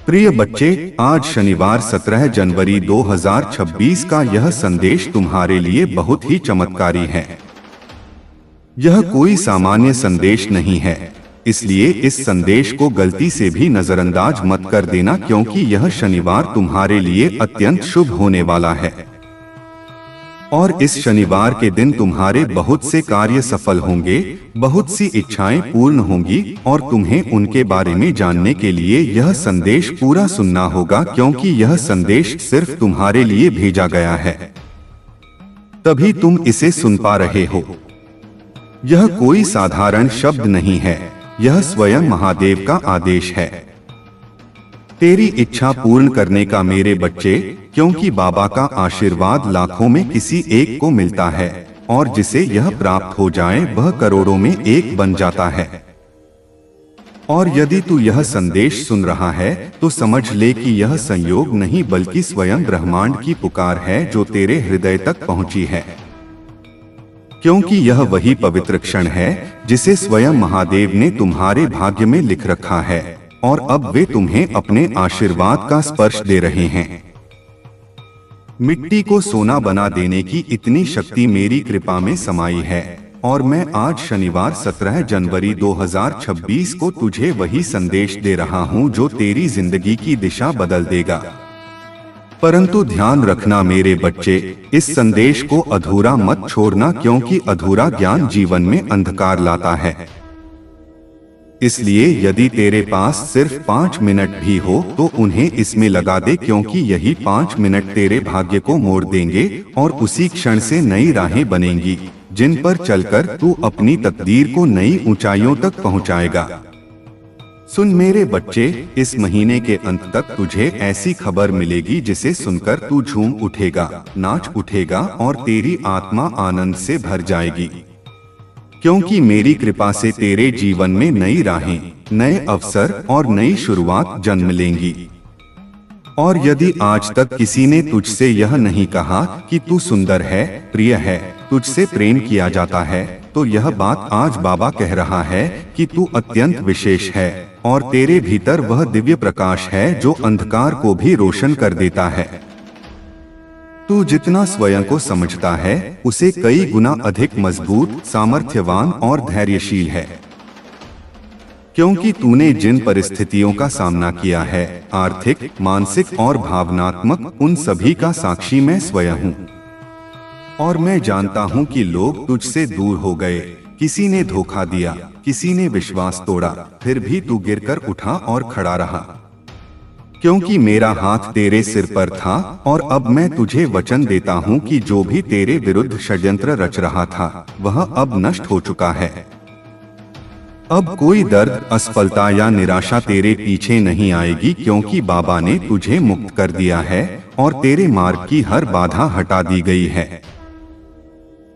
प्रिय बच्चे, आज शनिवार 17 जनवरी 2026 का यह संदेश तुम्हारे लिए बहुत ही चमत्कारी है। यह कोई सामान्य संदेश नहीं है, इसलिए इस संदेश को गलती से भी नजरअंदाज मत कर देना, क्योंकि यह शनिवार तुम्हारे लिए अत्यंत शुभ होने वाला है। और इस शनिवार के दिन तुम्हारे बहुत से कार्य सफल होंगे, बहुत सी इच्छाएं पूर्ण होंगी और तुम्हें उनके बारे में जानने के लिए यह संदेश पूरा सुनना होगा, क्योंकि यह संदेश सिर्फ तुम्हारे लिए भेजा गया है, तभी तुम इसे सुन पा रहे हो। यह कोई साधारण शब्द नहीं है, यह स्वयं महादेव का आदेश है। तेरी इच्छा पूर्ण करने का मेरे बच्चे, क्योंकि बाबा का आशीर्वाद लाखों में किसी एक को मिलता है और जिसे यह प्राप्त हो जाए वह करोड़ों में एक बन जाता है। और यदि तू यह संदेश सुन रहा है तो समझ ले कि यह संयोग नहीं बल्कि स्वयं ब्रह्मांड की पुकार है जो तेरे हृदय तक पहुंची है, क्योंकि यह वही पवित्र क्षण है जिसे स्वयं महादेव ने तुम्हारे भाग्य में लिख रखा है और अब वे तुम्हें अपने आशीर्वाद का स्पर्श दे रहे हैं। मिट्टी को सोना बना देने की इतनी शक्ति मेरी कृपा में समाई है और मैं आज शनिवार 17 जनवरी 2026 को तुझे वही संदेश दे रहा हूं जो तेरी जिंदगी की दिशा बदल देगा। परंतु ध्यान रखना मेरे बच्चे, इस संदेश को अधूरा मत छोड़ना, क्योंकि अधूरा ज्ञान जीवन में अंधकार लाता है। इसलिए यदि तेरे पास सिर्फ 5 मिनट भी हो तो उन्हें इसमें लगा दे, क्योंकि यही 5 मिनट तेरे भाग्य को मोड़ देंगे और उसी क्षण से नई राहें बनेंगी जिन पर चलकर तू अपनी तकदीर को नई ऊंचाइयों तक पहुंचाएगा। सुन मेरे बच्चे, इस महीने के अंत तक तुझे ऐसी खबर मिलेगी जिसे सुनकर तू झूम उठेगा, नाच उठेगा और तेरी आत्मा आनंद से भर जाएगी, क्योंकि मेरी कृपा से तेरे जीवन में नई राहें, नए अवसर और नई शुरुआत जन्म लेंगी। और यदि आज तक किसी ने तुझसे यह नहीं कहा कि तू सुंदर है, प्रिय है, तुझसे प्रेम किया जाता है, तो यह बात आज बाबा कह रहा है कि तू अत्यंत विशेष है और तेरे भीतर वह दिव्य प्रकाश है जो अंधकार को भी रोशन कर देता है। तू जितना स्वयं को समझता है उसे कई गुना अधिक मजबूत, सामर्थ्यवान और धैर्यशील है, क्योंकि तूने जिन परिस्थितियों का सामना किया है, आर्थिक, मानसिक और भावनात्मक, उन सभी का साक्षी मैं स्वयं हूँ। और मैं जानता हूँ कि लोग तुझसे दूर हो गए, किसी ने धोखा दिया, किसी ने विश्वास तोड़ा, फिर भी तू गिरकर उठा और खड़ा रहा, क्योंकि मेरा हाथ तेरे सिर पर था। और अब मैं तुझे वचन देता हूँ कि जो भी तेरे विरुद्ध षड्यंत्र रच रहा था वह अब नष्ट हो चुका है। अब कोई दर्द, असफलता या निराशा तेरे पीछे नहीं आएगी, क्योंकि बाबा ने तुझे मुक्त कर दिया है और तेरे मार्ग की हर बाधा हटा दी गई है।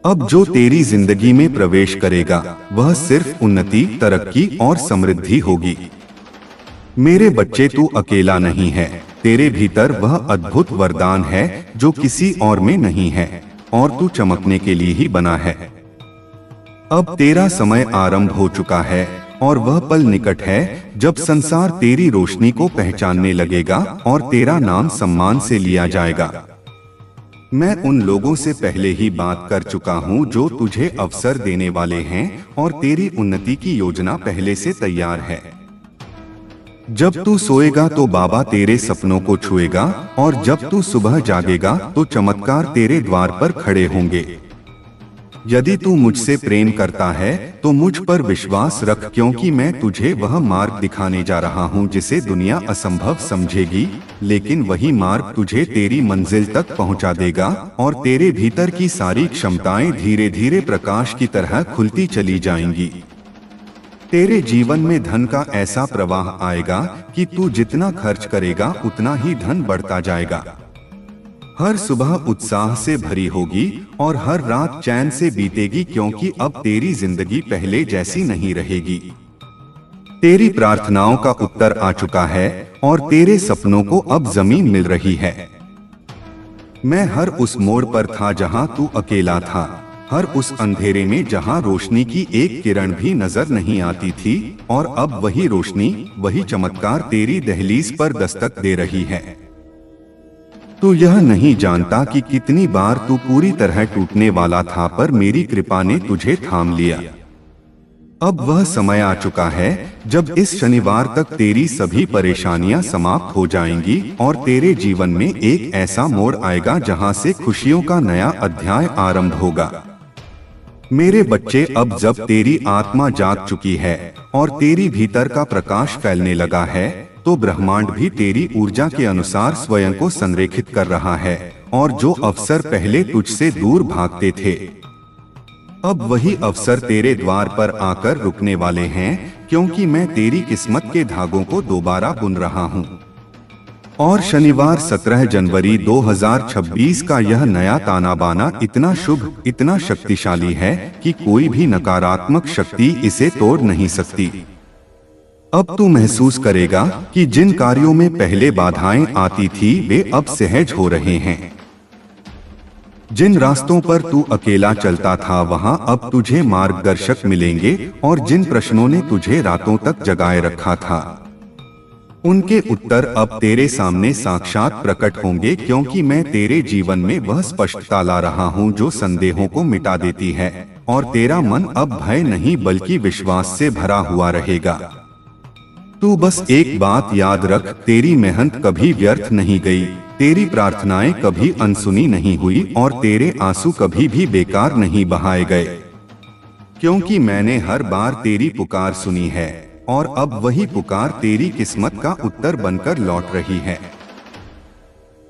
अब जो तेरी जिंदगी में प्रवेश करेगा वह सिर्फ उन्नति, तरक्की और समृद्धि होगी। मेरे बच्चे, तू अकेला नहीं है, तेरे भीतर वह अद्भुत वरदान है जो किसी और में नहीं है और तू चमकने के लिए ही बना है। अब तेरा समय आरंभ हो चुका है और वह पल निकट है जब संसार तेरी रोशनी को पहचानने लगेगा और तेरा नाम सम्मान से लिया जाएगा। मैं उन लोगों से पहले ही बात कर चुका हूँ जो तुझे अवसर देने वाले हैं और तेरी उन्नति की योजना पहले से तैयार है। जब तू सोएगा तो बाबा तेरे सपनों को छुएगा और जब तू सुबह जागेगा तो चमत्कार तेरे द्वार पर खड़े होंगे। यदि तू मुझसे प्रेम करता है तो मुझ पर विश्वास रख, क्योंकि मैं तुझे वह मार्ग दिखाने जा रहा हूँ जिसे दुनिया असंभव समझेगी, लेकिन वही मार्ग तुझे तेरी मंजिल तक पहुँचा देगा और तेरे भीतर की सारी क्षमताएं धीरे धीरे प्रकाश की तरह खुलती चली जाएंगी। तेरे जीवन में धन का ऐसा प्रवाह आएगा कि तू जितना खर्च करेगा उतना ही धन बढ़ता जाएगा। हर सुबह उत्साह से भरी होगी और हर रात चैन से बीतेगी, क्योंकि अब तेरी जिंदगी पहले जैसी नहीं रहेगी। तेरी प्रार्थनाओं का उत्तर आ चुका है और तेरे सपनों को अब जमीन मिल रही है। मैं हर उस मोड़ पर था जहां तू अकेला था, हर उस अंधेरे में जहां रोशनी की एक किरण भी नजर नहीं आती थी, और अब वही रोशनी, वही चमत्कार तेरी दहलीज पर दस्तक दे रही है। तू यह नहीं जानता कि कितनी बार तू पूरी तरह टूटने वाला था, पर मेरी कृपा ने तुझे थाम लिया। अब वह समय आ चुका है जब इस शनिवार तक तेरी सभी परेशानियां समाप्त हो जाएंगी और तेरे जीवन में एक ऐसा मोड़ आएगा जहां से खुशियों का नया अध्याय आरंभ होगा। मेरे बच्चे, अब जब तेरी आत्मा जाग चुकी है और तेरी भीतर का प्रकाश फैलने लगा है, तो ब्रह्मांड भी तेरी ऊर्जा के अनुसार स्वयं को संरेखित कर रहा है, और जो अवसर पहले तुझसे दूर भागते थे, अब वही अवसर तेरे द्वार पर आकर रुकने वाले हैं, क्योंकि मैं तेरी किस्मत के धागों को दोबारा बुन रहा हूँ। और शनिवार 17 जनवरी 2026 का यह नया ताना बाना इतना शुभ, इतना शक्तिशाली है कि कोई भी नकारात्मक शक्ति इसे तोड़ नहीं सकती। अब तू महसूस करेगा कि जिन कार्यों में पहले बाधाएं आती थी वे अब सहज हो रहे हैं। जिन रास्तों पर तू अकेला चलता था वहां अब तुझे मार्गदर्शक मिलेंगे, और जिन प्रश्नों ने तुझे रातों तक जगाए रखा था उनके उत्तर अब तेरे सामने साक्षात प्रकट होंगे, क्योंकि मैं तेरे जीवन में वह स्पष्टता ला रहा हूँ जो संदेहों को मिटा देती है, और तेरा मन अब भय नहीं बल्कि विश्वास से भरा हुआ रहेगा। तू बस एक बात याद रख, तेरी मेहनत कभी व्यर्थ नहीं गई, तेरी प्रार्थनाएं कभी अनसुनी नहीं हुई, और तेरे आंसू कभी भी बेकार नहीं बहाए गए, क्योंकि मैंने हर बार तेरी पुकार सुनी है, और अब वही पुकार तेरी किस्मत का उत्तर बनकर लौट रही है।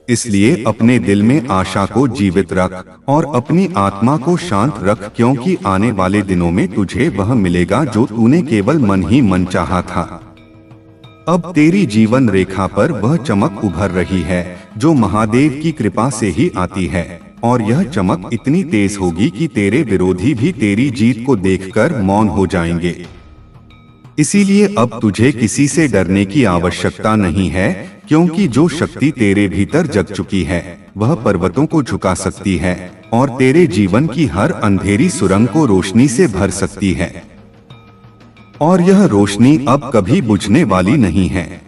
इसलिए अपने दिल में आशा को जीवित रख और अपनी आत्मा को शांत रख, क्योंकि आने वाले दिनों में तुझे वह मिलेगा जो तूने केवल मन ही मन चाहा था। अब तेरी जीवन रेखा पर वह चमक उभर रही है जो महादेव की कृपा से ही आती है, और यह चमक इतनी तेज होगी कि तेरे विरोधी भी तेरी जीत को देखकर मौन हो जाएंगे। इसीलिए अब तुझे किसी से डरने की आवश्यकता नहीं है, क्योंकि जो शक्ति तेरे भीतर जग चुकी है वह पर्वतों को झुका सकती है और तेरे जीवन की हर अंधेरी सुरंग को रोशनी से भर सकती है, और यह रोशनी अब कभी बुझने वाली नहीं है।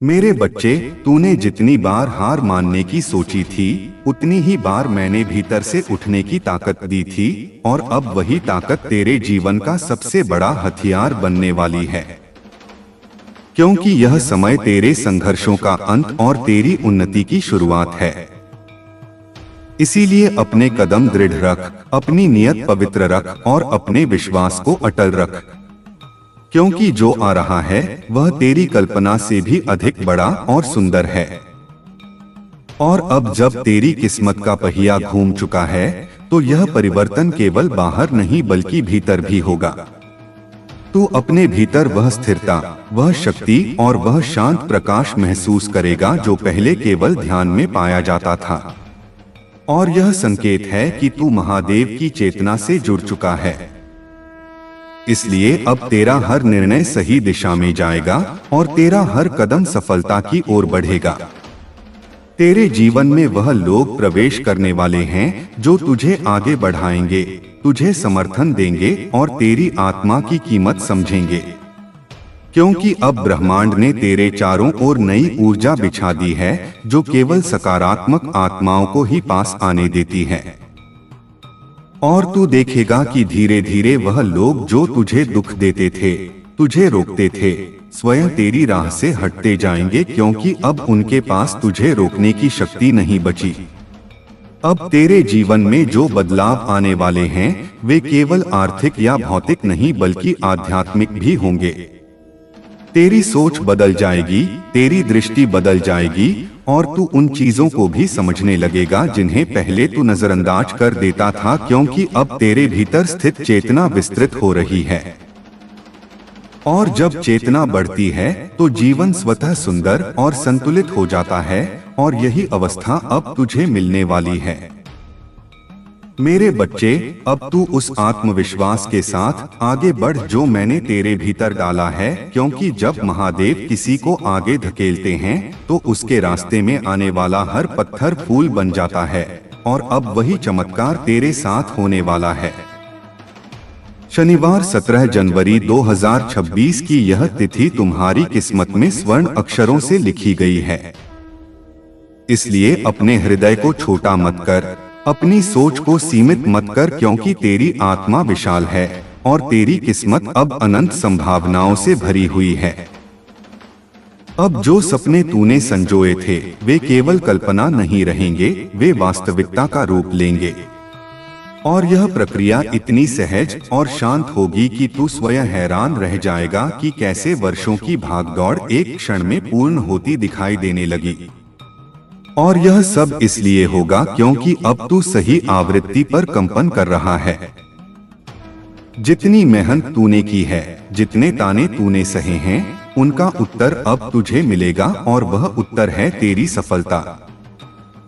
मेरे बच्चे, तूने जितनी बार हार मानने की सोची थी उतनी ही बार मैंने भीतर से उठने की ताकत दी थी, और अब वही ताकत तेरे जीवन का सबसे बड़ा हथियार बनने वाली है, क्योंकि यह समय तेरे संघर्षों का अंत और तेरी उन्नति की शुरुआत है। इसीलिए अपने कदम दृढ़ रख, अपनी नियत पवित्र रख और अपने विश्वास को अटल रख, क्योंकि जो आ रहा है वह तेरी कल्पना से भी अधिक बड़ा और सुंदर है। और अब जब तेरी किस्मत का पहिया घूम चुका है तो यह परिवर्तन केवल बाहर नहीं बल्कि भीतर भी होगा। तू अपने भीतर वह स्थिरता, वह शक्ति और वह शांत प्रकाश महसूस करेगा जो पहले केवल ध्यान में पाया जाता था। और यह संकेत है कि तू महादेव की चेतना से जुड़ चुका है। इसलिए अब तेरा हर निर्णय सही दिशा में जाएगा और तेरा हर कदम सफलता की ओर बढ़ेगा। तेरे जीवन में वह लोग प्रवेश करने वाले हैं जो तुझे आगे बढ़ाएंगे, तुझे समर्थन देंगे और तेरी आत्मा की कीमत समझेंगे, क्योंकि अब ब्रह्मांड ने तेरे चारों ओर नई ऊर्जा बिछा दी है जो केवल सकारात्मक आत्माओं को ही पास आने देती है। और तू देखेगा कि धीरे धीरे वह लोग जो तुझे दुख देते थे, तुझे रोकते थे, स्वयं तेरी राह से हटते जाएंगे, क्योंकि अब उनके पास तुझे रोकने की शक्ति नहीं बची। अब तेरे जीवन में जो बदलाव आने वाले हैं वे केवल आर्थिक या भौतिक नहीं बल्कि आध्यात्मिक भी होंगे। तेरी सोच बदल जाएगी, तेरी दृष्टि बदल जाएगी और तू उन चीजों को भी समझने लगेगा जिन्हें पहले तू नजरअंदाज कर देता था, क्योंकि अब तेरे भीतर स्थित चेतना विस्तृत हो रही है। और जब चेतना बढ़ती है तो जीवन स्वतः सुंदर और संतुलित हो जाता है, और यही अवस्था अब तुझे मिलने वाली है। मेरे बच्चे, अब तू उस आत्मविश्वास के साथ आगे बढ़ जो मैंने तेरे भीतर डाला है, क्योंकि जब महादेव किसी को आगे धकेलते हैं तो उसके रास्ते में आने वाला हर पत्थर फूल बन जाता है और अब वही चमत्कार तेरे साथ होने वाला है। शनिवार 17 जनवरी 2026 की यह तिथि तुम्हारी किस्मत में स्वर्ण अक्षरों से लिखी गई है। इसलिए अपने हृदय को छोटा मत कर, अपनी सोच को सीमित मत कर, क्योंकि तेरी आत्मा विशाल है और तेरी किस्मत अब अनंत संभावनाओं से भरी हुई है। अब जो सपने तूने संजोए थे वे केवल कल्पना नहीं रहेंगे, वे वास्तविकता का रूप लेंगे। और यह प्रक्रिया इतनी सहज और शांत होगी कि तू स्वयं हैरान रह जाएगा कि कैसे वर्षों की भागदौड़ एक क्षण में पूर्ण होती दिखाई देने लगी। और यह सब इसलिए होगा क्योंकि अब तू सही आवृत्ति पर कंपन कर रहा है। जितनी मेहनत तूने की है, जितने ताने तूने सहे हैं, उनका उत्तर अब तुझे मिलेगा और वह उत्तर है तेरी सफलता।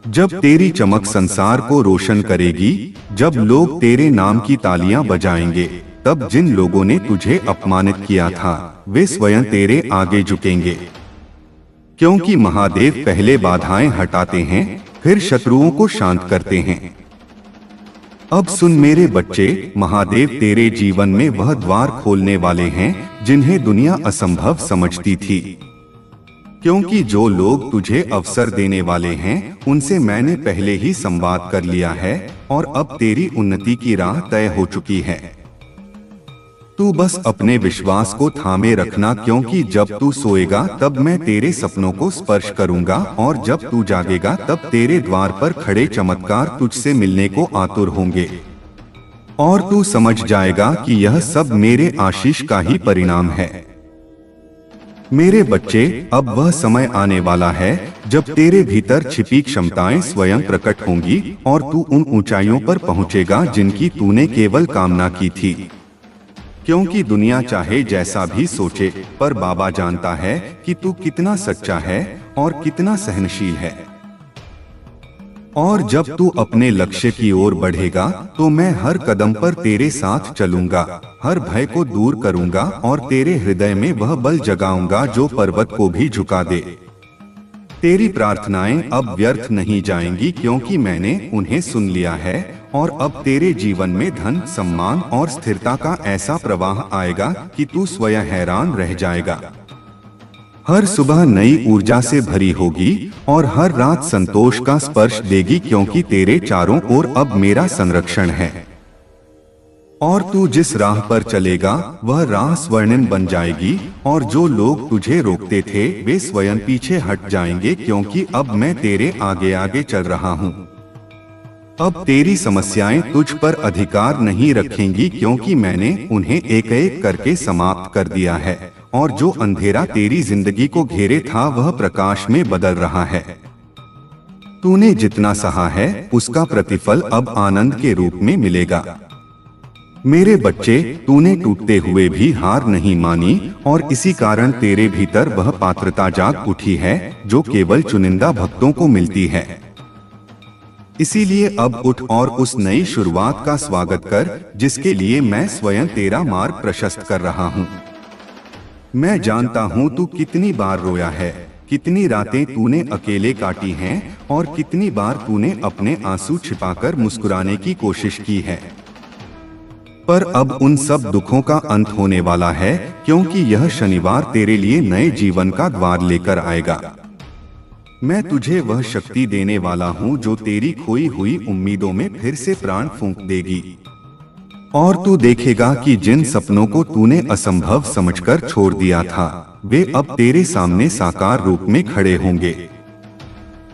जब तेरी चमक संसार को रोशन करेगी, जब लोग तेरे नाम की तालियां बजाएंगे, तब जिन लोगों ने तुझे अपमानित किया था वे स्वयं तेरे आगे झुकेंगे। क्योंकि महादेव पहले बाधाएं हटाते हैं, फिर शत्रुओं को शांत करते हैं। अब सुन मेरे बच्चे, महादेव तेरे जीवन में वह द्वार खोलने वाले हैं जिन्हें दुनिया असंभव समझती थी। क्योंकि जो लोग तुझे अवसर देने वाले हैं उनसे मैंने पहले ही संवाद कर लिया है और अब तेरी उन्नति की राह तय हो चुकी है। तू बस अपने विश्वास को थामे रखना, क्योंकि जब तू सोएगा तब मैं तेरे सपनों को स्पर्श करूंगा और जब तू जागेगा तब तेरे द्वार पर खड़े चमत्कार तुझसे मिलने को आतुर होंगे और तू समझ जाएगा कि यह सब मेरे आशीष का ही परिणाम है। मेरे बच्चे, अब वह समय आने वाला है जब तेरे भीतर छिपी क्षमताएं स्वयं प्रकट होंगी और तू उन ऊंचाइयों पर पहुंचेगा जिनकी तूने केवल कामना की थी। क्योंकि दुनिया चाहे जैसा भी सोचे, पर बाबा जानता है कि तू कितना सच्चा है और कितना सहनशील है। और जब तू अपने लक्ष्य की ओर बढ़ेगा तो मैं हर कदम पर तेरे साथ चलूंगा, हर भय को दूर करूंगा और तेरे हृदय में वह बल जगाऊंगा जो पर्वत को भी झुका दे। तेरी प्रार्थनाएं अब व्यर्थ नहीं जाएंगी, क्योंकि मैंने उन्हें सुन लिया है और अब तेरे जीवन में धन, सम्मान और स्थिरता का ऐसा प्रवाह आएगा कि तू स्वयं हैरान रह जाएगा। हर सुबह नई ऊर्जा से भरी होगी और हर रात संतोष का स्पर्श देगी, क्योंकि तेरे चारों ओर अब मेरा संरक्षण है। और तू जिस राह पर चलेगा वह राह स्वर्णिम बन जाएगी और जो लोग तुझे रोकते थे वे स्वयं पीछे हट जाएंगे, क्योंकि अब मैं तेरे आगे आगे चल रहा हूँ। अब तेरी समस्याएं तुझ पर अधिकार नहीं रखेंगी, क्योंकि मैंने उन्हें एक एक करके समाप्त कर दिया है और जो अंधेरा तेरी जिंदगी को घेरे था वह प्रकाश में बदल रहा है। तूने जितना सहा है उसका प्रतिफल अब आनंद के रूप में मिलेगा। मेरे बच्चे, तूने टूटते हुए भी हार नहीं मानी और इसी कारण तेरे भीतर वह पात्रता जाग उठी है जो केवल चुनिंदा भक्तों को मिलती है। इसीलिए अब उठ और उस नई शुरुआत का स्वागत कर जिसके लिए मैं स्वयं तेरा मार्ग प्रशस्त कर रहा हूँ। मैं जानता हूँ तू कितनी बार रोया है, कितनी रातें तूने अकेले काटी हैं और कितनी बार तूने अपने आंसू छिपाकर मुस्कुराने की कोशिश की है। पर अब उन सब दुखों का अंत होने वाला है, क्योंकि यह शनिवार तेरे लिए नए जीवन का द्वार लेकर आएगा। मैं तुझे वह शक्ति देने वाला हूँ जो तेरी खोई हुई उम्मीदों में फिर से प्राण फूंक देगी और तू देखेगा कि जिन सपनों को तूने असंभव समझकर छोड़ दिया था वे अब तेरे सामने साकार रूप में खड़े होंगे।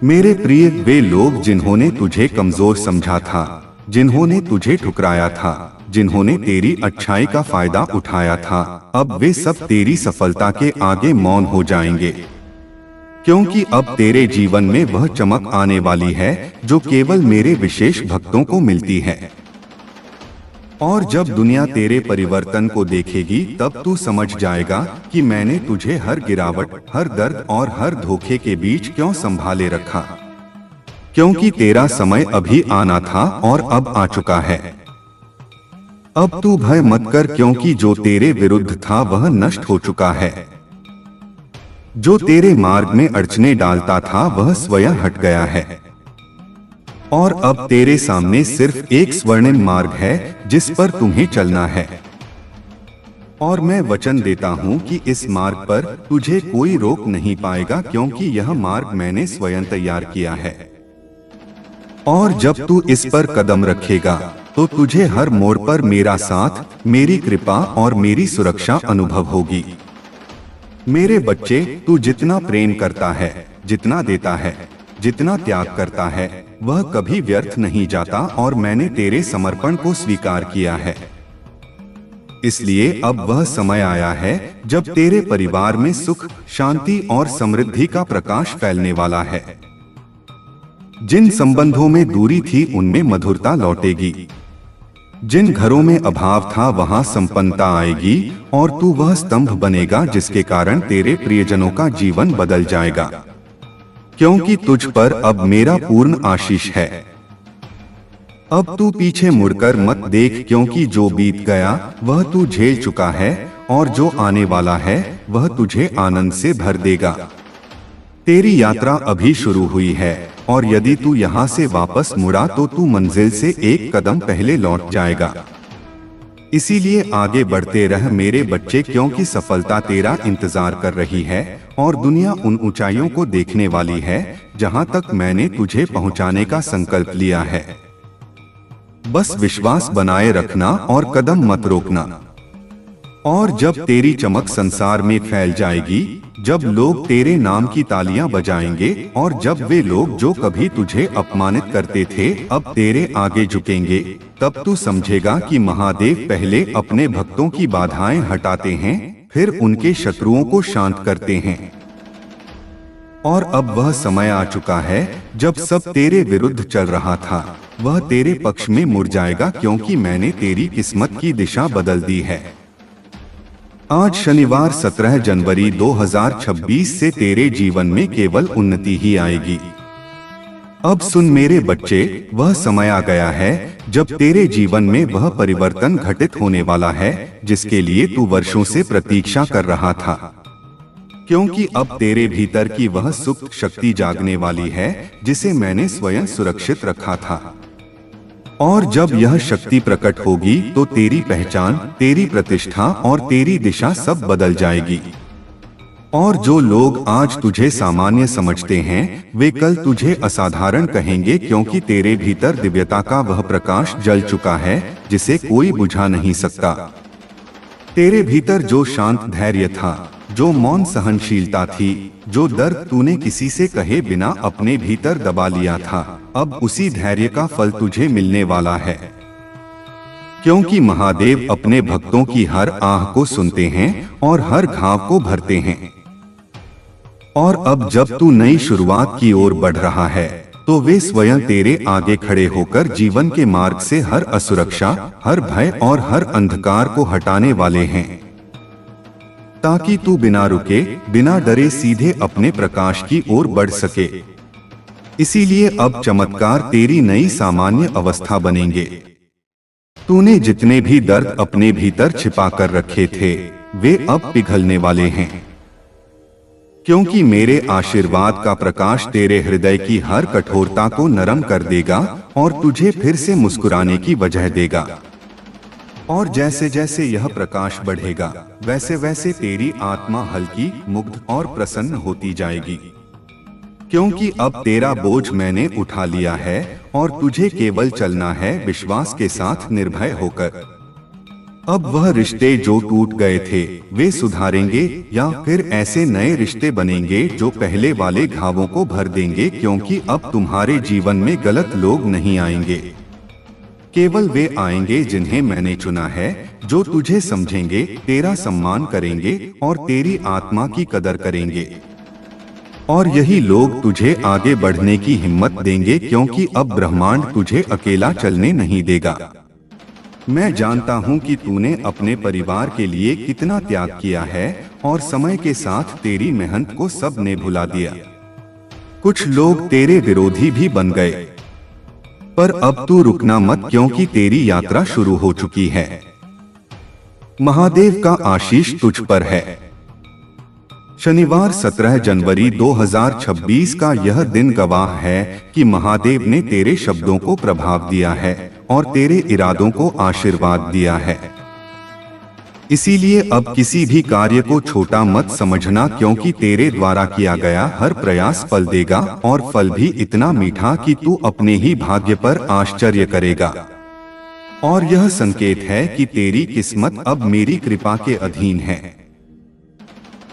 मेरे प्रिय, वे लोग जिन्होंने तुझे कमजोर समझा था, जिन्होंने तुझे ठुकराया था, जिन्होंने तेरी अच्छाई का फायदा उठाया था, अब वे सब तेरी सफलता के आगे मौन हो जाएंगे, क्योंकि अब तेरे जीवन में वह चमक आने वाली है जो केवल मेरे विशेष भक्तों को मिलती है। और जब दुनिया तेरे परिवर्तन को देखेगी तब तू समझ जाएगा कि मैंने तुझे हर गिरावट, हर दर्द और हर धोखे के बीच क्यों संभाले रखा, क्योंकि तेरा समय अभी आना था और अब आ चुका है। अब तू भय मत कर, क्योंकि जो तेरे विरुद्ध था वह नष्ट हो चुका है। जो तेरे मार्ग में अड़चने डालता था वह स्वयं हट गया है। और अब तेरे सामने सिर्फ एक स्वर्णिम मार्ग है जिस पर तुम्हें चलना है। और मैं वचन देता हूँ कि इस मार्ग पर तुझे कोई रोक नहीं पाएगा, क्योंकि यह मार्ग मैंने स्वयं तैयार किया है। और जब तू इस पर कदम रखेगा तो तुझे हर मोड़ पर मेरा साथ, मेरी कृपा और मेरी सुरक्षा अनुभव होगी। मेरे बच्चे, तू जितना प्रेम करता है, जितना देता है, जितना त्याग करता है, वह कभी व्यर्थ नहीं जाता और मैंने तेरे समर्पण को स्वीकार किया है। इसलिए अब वह समय आया है जब तेरे परिवार में सुख, शांति और समृद्धि का प्रकाश फैलने वाला है। जिन संबंधों में दूरी थी उनमें मधुरता लौटेगी। जिन घरों में अभाव था वहां संपन्नता आएगी और तू वह स्तंभ बनेगा जिसके कारण तेरे प्रियजनों का जीवन बदल जाएगा, क्योंकि तुझ पर अब मेरा पूर्ण आशीष है। अब तू पीछे मुड़कर मत देख, क्योंकि जो बीत गया वह तू झेल चुका है और जो आने वाला है वह तुझे आनंद से भर देगा। तेरी यात्रा अभी शुरू हुई है और यदि तू यहाँ से वापस मुड़ा तो तू मंजिल से एक कदम पहले लौट जाएगा। इसीलिए आगे बढ़ते रह मेरे बच्चे, क्योंकि सफलता तेरा इंतजार कर रही है और दुनिया उन ऊंचाइयों को देखने वाली है जहाँ तक मैंने तुझे पहुँचाने का संकल्प लिया है। बस विश्वास बनाए रखना और कदम मत रोकना। और जब तेरी चमक संसार में फैल जाएगी, जब लोग तेरे नाम की तालियां बजाएंगे और जब वे लोग जो कभी तुझे अपमानित करते थे अब तेरे आगे झुकेंगे, तब तू समझेगा कि महादेव पहले अपने भक्तों की बाधाएं हटाते हैं, फिर उनके शत्रुओं को शांत करते हैं। और अब वह समय आ चुका है जब सब तेरे विरुद्ध चल रहा था वह तेरे पक्ष में मुड़ जाएगा, क्योंकि मैंने तेरी किस्मत की दिशा बदल दी है। आज शनिवार 17 जनवरी 2026 से तेरे जीवन में केवल उन्नति ही आएगी। अब सुन मेरे बच्चे, वह समय आ गया है जब तेरे जीवन में वह परिवर्तन घटित होने वाला है जिसके लिए तू वर्षों से प्रतीक्षा कर रहा था, क्योंकि अब तेरे भीतर की वह सुप्त शक्ति जागने वाली है जिसे मैंने स्वयं सुरक्षित रखा था। और जब यह शक्ति प्रकट होगी तो तेरी पहचान, तेरी प्रतिष्ठा और तेरी दिशा सब बदल जाएगी। और जो लोग आज तुझे सामान्य समझते हैं वे कल तुझे असाधारण कहेंगे, क्योंकि तेरे भीतर दिव्यता का वह प्रकाश जल चुका है जिसे कोई बुझा नहीं सकता। तेरे भीतर जो शांत धैर्य था, जो मौन सहनशीलता थी, जो दर्द तूने किसी से कहे बिना अपने भीतर दबा लिया था, अब उसी धैर्य का फल तुझे मिलने वाला है। क्योंकि महादेव अपने भक्तों की हर आह को सुनते हैं और हर घाव को भरते हैं। और अब जब तू नई शुरुआत की ओर बढ़ रहा है तो वे स्वयं तेरे आगे खड़े होकर जीवन के मार्ग से हर असुरक्षा, हर भय और हर अंधकार को हटाने वाले हैं, ताकि तू बिना रुके, बिना डरे सीधे अपने प्रकाश की ओर बढ़ सके। इसीलिए अब चमत्कार तेरी नई सामान्य अवस्था बनेंगे। तूने जितने भी दर्द अपने भीतर छिपा कर रखे थे वे अब पिघलने वाले हैं, क्योंकि मेरे आशीर्वाद का प्रकाश तेरे हृदय की हर कठोरता को नरम कर देगा और तुझे फिर से मुस्कुराने की वजह देगा। और जैसे जैसे यह प्रकाश बढ़ेगा वैसे वैसे तेरी आत्मा हल्की, मुग्ध और प्रसन्न होती जाएगी, क्योंकि अब तेरा बोझ मैंने उठा लिया है और तुझे केवल चलना है विश्वास के साथ, निर्भय होकर। अब वह रिश्ते जो टूट गए थे वे सुधारेंगे या फिर ऐसे नए रिश्ते बनेंगे जो पहले वाले घावों को भर देंगे, क्योंकि अब तुम्हारे जीवन में गलत लोग नहीं आएंगे। केवल वे आएंगे जिन्हें मैंने चुना है, जो तुझे समझेंगे, तेरा सम्मान करेंगे और तेरी आत्मा की कदर करेंगे। और यही लोग तुझे आगे बढ़ने की हिम्मत देंगे, क्योंकि अब ब्रह्मांड तुझे अकेला चलने नहीं देगा। मैं जानता हूं कि तूने अपने परिवार के लिए कितना त्याग किया है और समय के साथ तेरी मेहनत को सब ने भुला दिया। कुछ लोग तेरे विरोधी भी बन गए, पर अब तू रुकना मत, क्योंकि तेरी यात्रा शुरू हो चुकी है। महादेव का आशीष तुझ पर है। शनिवार 17 जनवरी 2026 का यह दिन गवाह है कि महादेव ने तेरे शब्दों को प्रभाव दिया है और तेरे इरादों को आशीर्वाद दिया है। इसीलिए अब किसी भी कार्य को छोटा मत समझना, क्योंकि तेरे द्वारा किया गया हर प्रयास फल देगा और फल भी इतना मीठा कि तू अपने ही भाग्य पर आश्चर्य करेगा। और यह संकेत है कि तेरी किस्मत अब मेरी कृपा के अधीन है।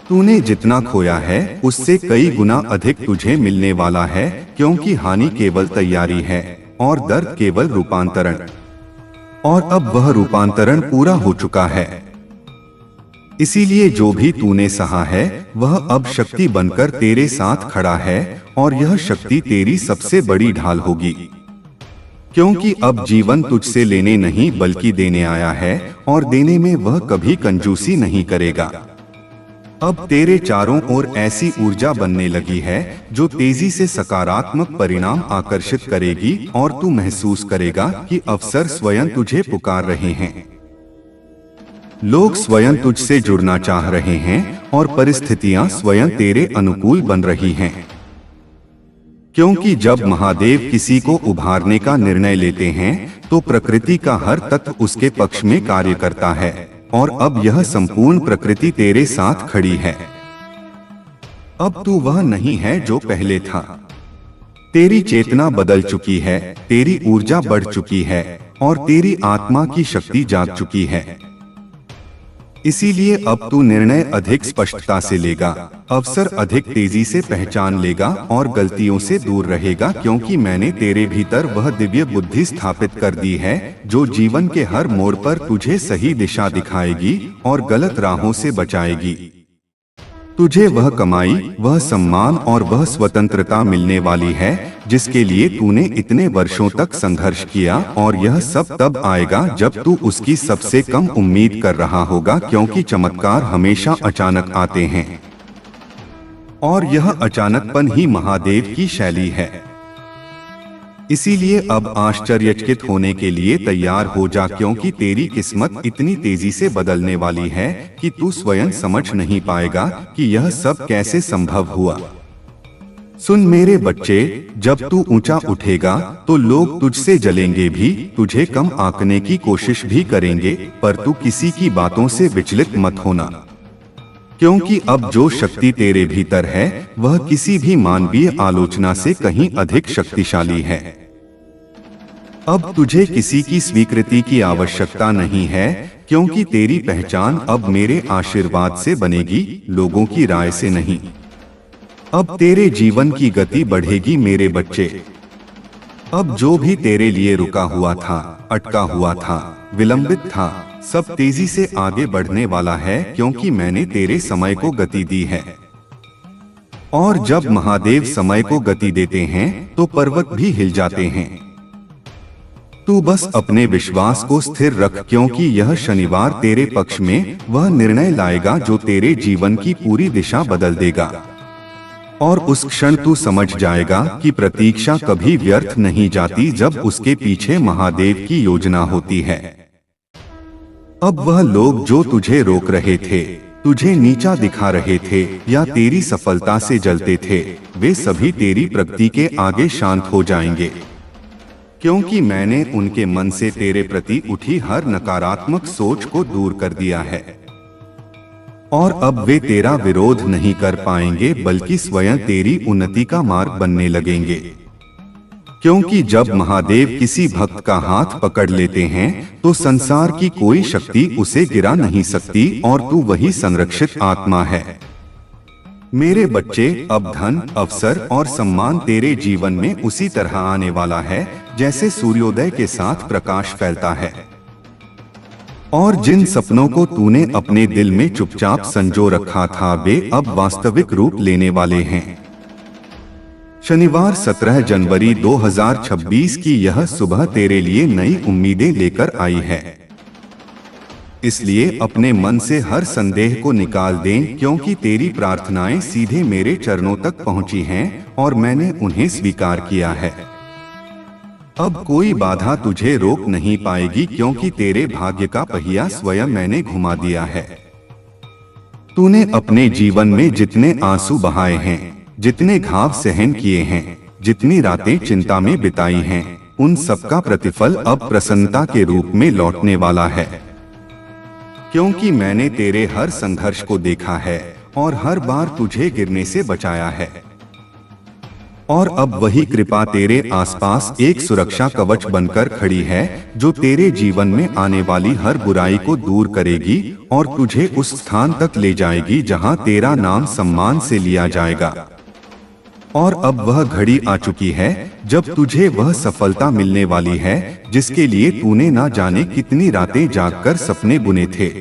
तूने जितना खोया है उससे कई गुना अधिक तुझे मिलने वाला है, क्योंकि हानि केवल तैयारी है और दर्द केवल रूपांतरण। और अब वह रूपांतरण पूरा हो चुका है। इसीलिए जो भी तूने सहा है वह अब शक्ति बनकर तेरे साथ खड़ा है, और यह शक्ति तेरी सबसे बड़ी ढाल होगी। क्योंकि अब जीवन तुझसे लेने नहीं बल्कि देने आया है, और देने में वह कभी कंजूसी नहीं करेगा। अब तेरे चारों ओर ऐसी ऊर्जा बनने लगी है जो तेजी से सकारात्मक परिणाम आकर्षित करेगी, और तू महसूस करेगा कि अवसर स्वयं तुझे पुकार रहे हैं। लोग स्वयं तुझसे जुड़ना चाह रहे हैं और परिस्थितियां स्वयं तेरे अनुकूल बन रही हैं। क्योंकि जब महादेव किसी को उभारने का निर्णय लेते हैं तो प्रकृति का हर तत्व उसके पक्ष में कार्य करता है, और अब यह संपूर्ण प्रकृति तेरे साथ खड़ी है। अब तू वह नहीं है जो पहले था। तेरी चेतना बदल चुकी है, तेरी ऊर्जा बढ़ चुकी है और तेरी आत्मा की शक्ति जाग चुकी है। इसीलिए अब तू निर्णय अधिक स्पष्टता से लेगा, अवसर अधिक तेजी से पहचान लेगा और गलतियों से दूर रहेगा, क्योंकि मैंने तेरे भीतर वह दिव्य बुद्धि स्थापित कर दी है जो जीवन के हर मोड़ पर तुझे सही दिशा दिखाएगी और गलत राहों से बचाएगी। तुझे वह कमाई, वह सम्मान और वह स्वतंत्रता मिलने वाली है जिसके लिए तूने इतने वर्षों तक संघर्ष किया, और यह सब तब आएगा जब तू उसकी सबसे कम उम्मीद कर रहा होगा, क्योंकि चमत्कार हमेशा अचानक आते हैं और यह अचानकपन ही महादेव की शैली है। इसीलिए अब आश्चर्यचकित होने के लिए तैयार हो जा, क्योंकि तेरी किस्मत इतनी तेजी से बदलने वाली है कि तू स्वयं समझ नहीं पाएगा कि यह सब कैसे संभव हुआ। सुन मेरे बच्चे, जब तू ऊंचा उठेगा तो लोग तुझसे जलेंगे भी, तुझे कम आंकने की कोशिश भी करेंगे, पर तू किसी की बातों से विचलित मत होना, क्योंकि अब जो शक्ति तेरे भीतर है वह किसी भी मानवीय आलोचना से कहीं अधिक शक्तिशाली है। अब तुझे किसी की स्वीकृति की आवश्यकता नहीं है, क्योंकि तेरी पहचान अब मेरे आशीर्वाद से बनेगी, लोगों की राय से नहीं। अब तेरे जीवन की गति बढ़ेगी मेरे बच्चे। अब जो भी तेरे लिए रुका हुआ था, अटका हुआ था, विलंबित था, सब तेजी से आगे बढ़ने वाला है, क्योंकि मैंने तेरे समय को गति दी है। और जब महादेव समय को गति देते हैं तो पर्वत भी हिल जाते हैं। तू बस अपने विश्वास को स्थिर रख, क्योंकि यह शनिवार तेरे पक्ष में वह निर्णय लाएगा जो तेरे जीवन की पूरी दिशा बदल देगा। और उस क्षण तू समझ जाएगा कि प्रतीक्षा कभी व्यर्थ नहीं जाती जब उसके पीछे महादेव की योजना होती है। अब वह लोग जो तुझे रोक रहे थे, तुझे नीचा दिखा रहे थे या तेरी सफलता से जलते थे, वे सभी तेरी प्रगति के आगे शांत हो जाएंगे, क्योंकि मैंने उनके मन से तेरे प्रति उठी हर नकारात्मक सोच को दूर कर दिया है। और अब वे तेरा विरोध नहीं कर पाएंगे, बल्कि स्वयं तेरी उन्नति का मार्ग बनने लगेंगे। क्योंकि जब महादेव किसी भक्त का हाथ पकड़ लेते हैं तो संसार की कोई शक्ति उसे गिरा नहीं सकती, और तू वही संरक्षित आत्मा है। मेरे बच्चे, अब धन, अवसर और सम्मान तेरे जीवन में उसी तरह आने वाला है जैसे सूर्योदय के साथ प्रकाश फैलता है। और जिन सपनों को तूने अपने दिल में चुपचाप संजो रखा था, वे अब वास्तविक रूप लेने वाले हैं। शनिवार 17 जनवरी 2026 की यह सुबह तेरे लिए नई उम्मीदें लेकर आई है। इसलिए अपने मन से हर संदेह को निकाल दें, क्योंकि तेरी प्रार्थनाएं सीधे मेरे चरणों तक पहुंची हैं और मैंने उन्हें स्वीकार किया है। अब कोई बाधा तुझे रोक नहीं पाएगी, क्योंकि तेरे भाग्य का पहिया स्वयं मैंने घुमा दिया है। तूने अपने जीवन में जितने आंसू बहाए हैं, जितने घाव सहन किए हैं, जितनी रातें चिंता में बिताई हैं, उन सबका प्रतिफल अब प्रसन्नता के रूप में लौटने वाला है। क्योंकि मैंने तेरे हर संघर्ष को देखा है और हर बार तुझे गिरने से बचाया है। और अब वही कृपा तेरे आसपास एक सुरक्षा कवच बनकर खड़ी है, जो तेरे जीवन में आने वाली हर बुराई को दूर करेगी और तुझे उस स्थान तक ले जाएगी जहां तेरा नाम सम्मान से लिया जाएगा। और अब वह घड़ी आ चुकी है जब तुझे वह सफलता मिलने वाली है जिसके लिए तूने ना जाने कितनी रातें जागकर सपने बुने थे।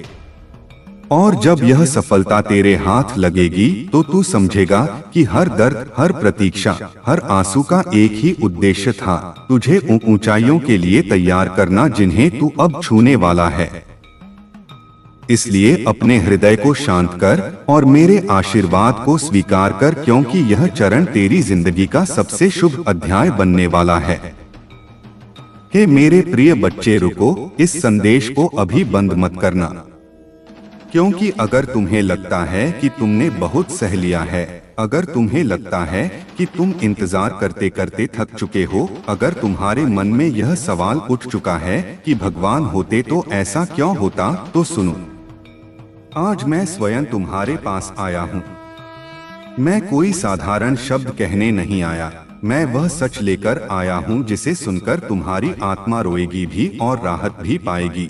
और जब यह सफलता तेरे हाथ लगेगी तो तू समझेगा कि हर दर्द, हर प्रतीक्षा, हर आंसू का एक ही उद्देश्य था, तुझे ऊंचाइयों के लिए तैयार करना जिन्हें तू अब छूने वाला है। इसलिए अपने हृदय को शांत कर और मेरे आशीर्वाद को स्वीकार कर, क्योंकि यह चरण तेरी जिंदगी का सबसे शुभ अध्याय बनने वाला है। हे मेरे प्रिय बच्चे, रुको, इस संदेश को अभी बंद मत करना। क्योंकि अगर तुम्हें लगता है कि तुमने बहुत सह लिया है, अगर तुम्हें लगता है कि तुम इंतजार करते करते थक चुके हो, अगर तुम्हारे मन में यह सवाल उठ चुका है कि भगवान होते तो ऐसा क्यों होता, तो सुनो, आज मैं स्वयं तुम्हारे पास आया हूँ। मैं कोई साधारण शब्द कहने नहीं आया, मैं वह सच लेकर आया हूँ जिसे सुनकर तुम्हारी आत्मा रोएगी भी और राहत भी पाएगी।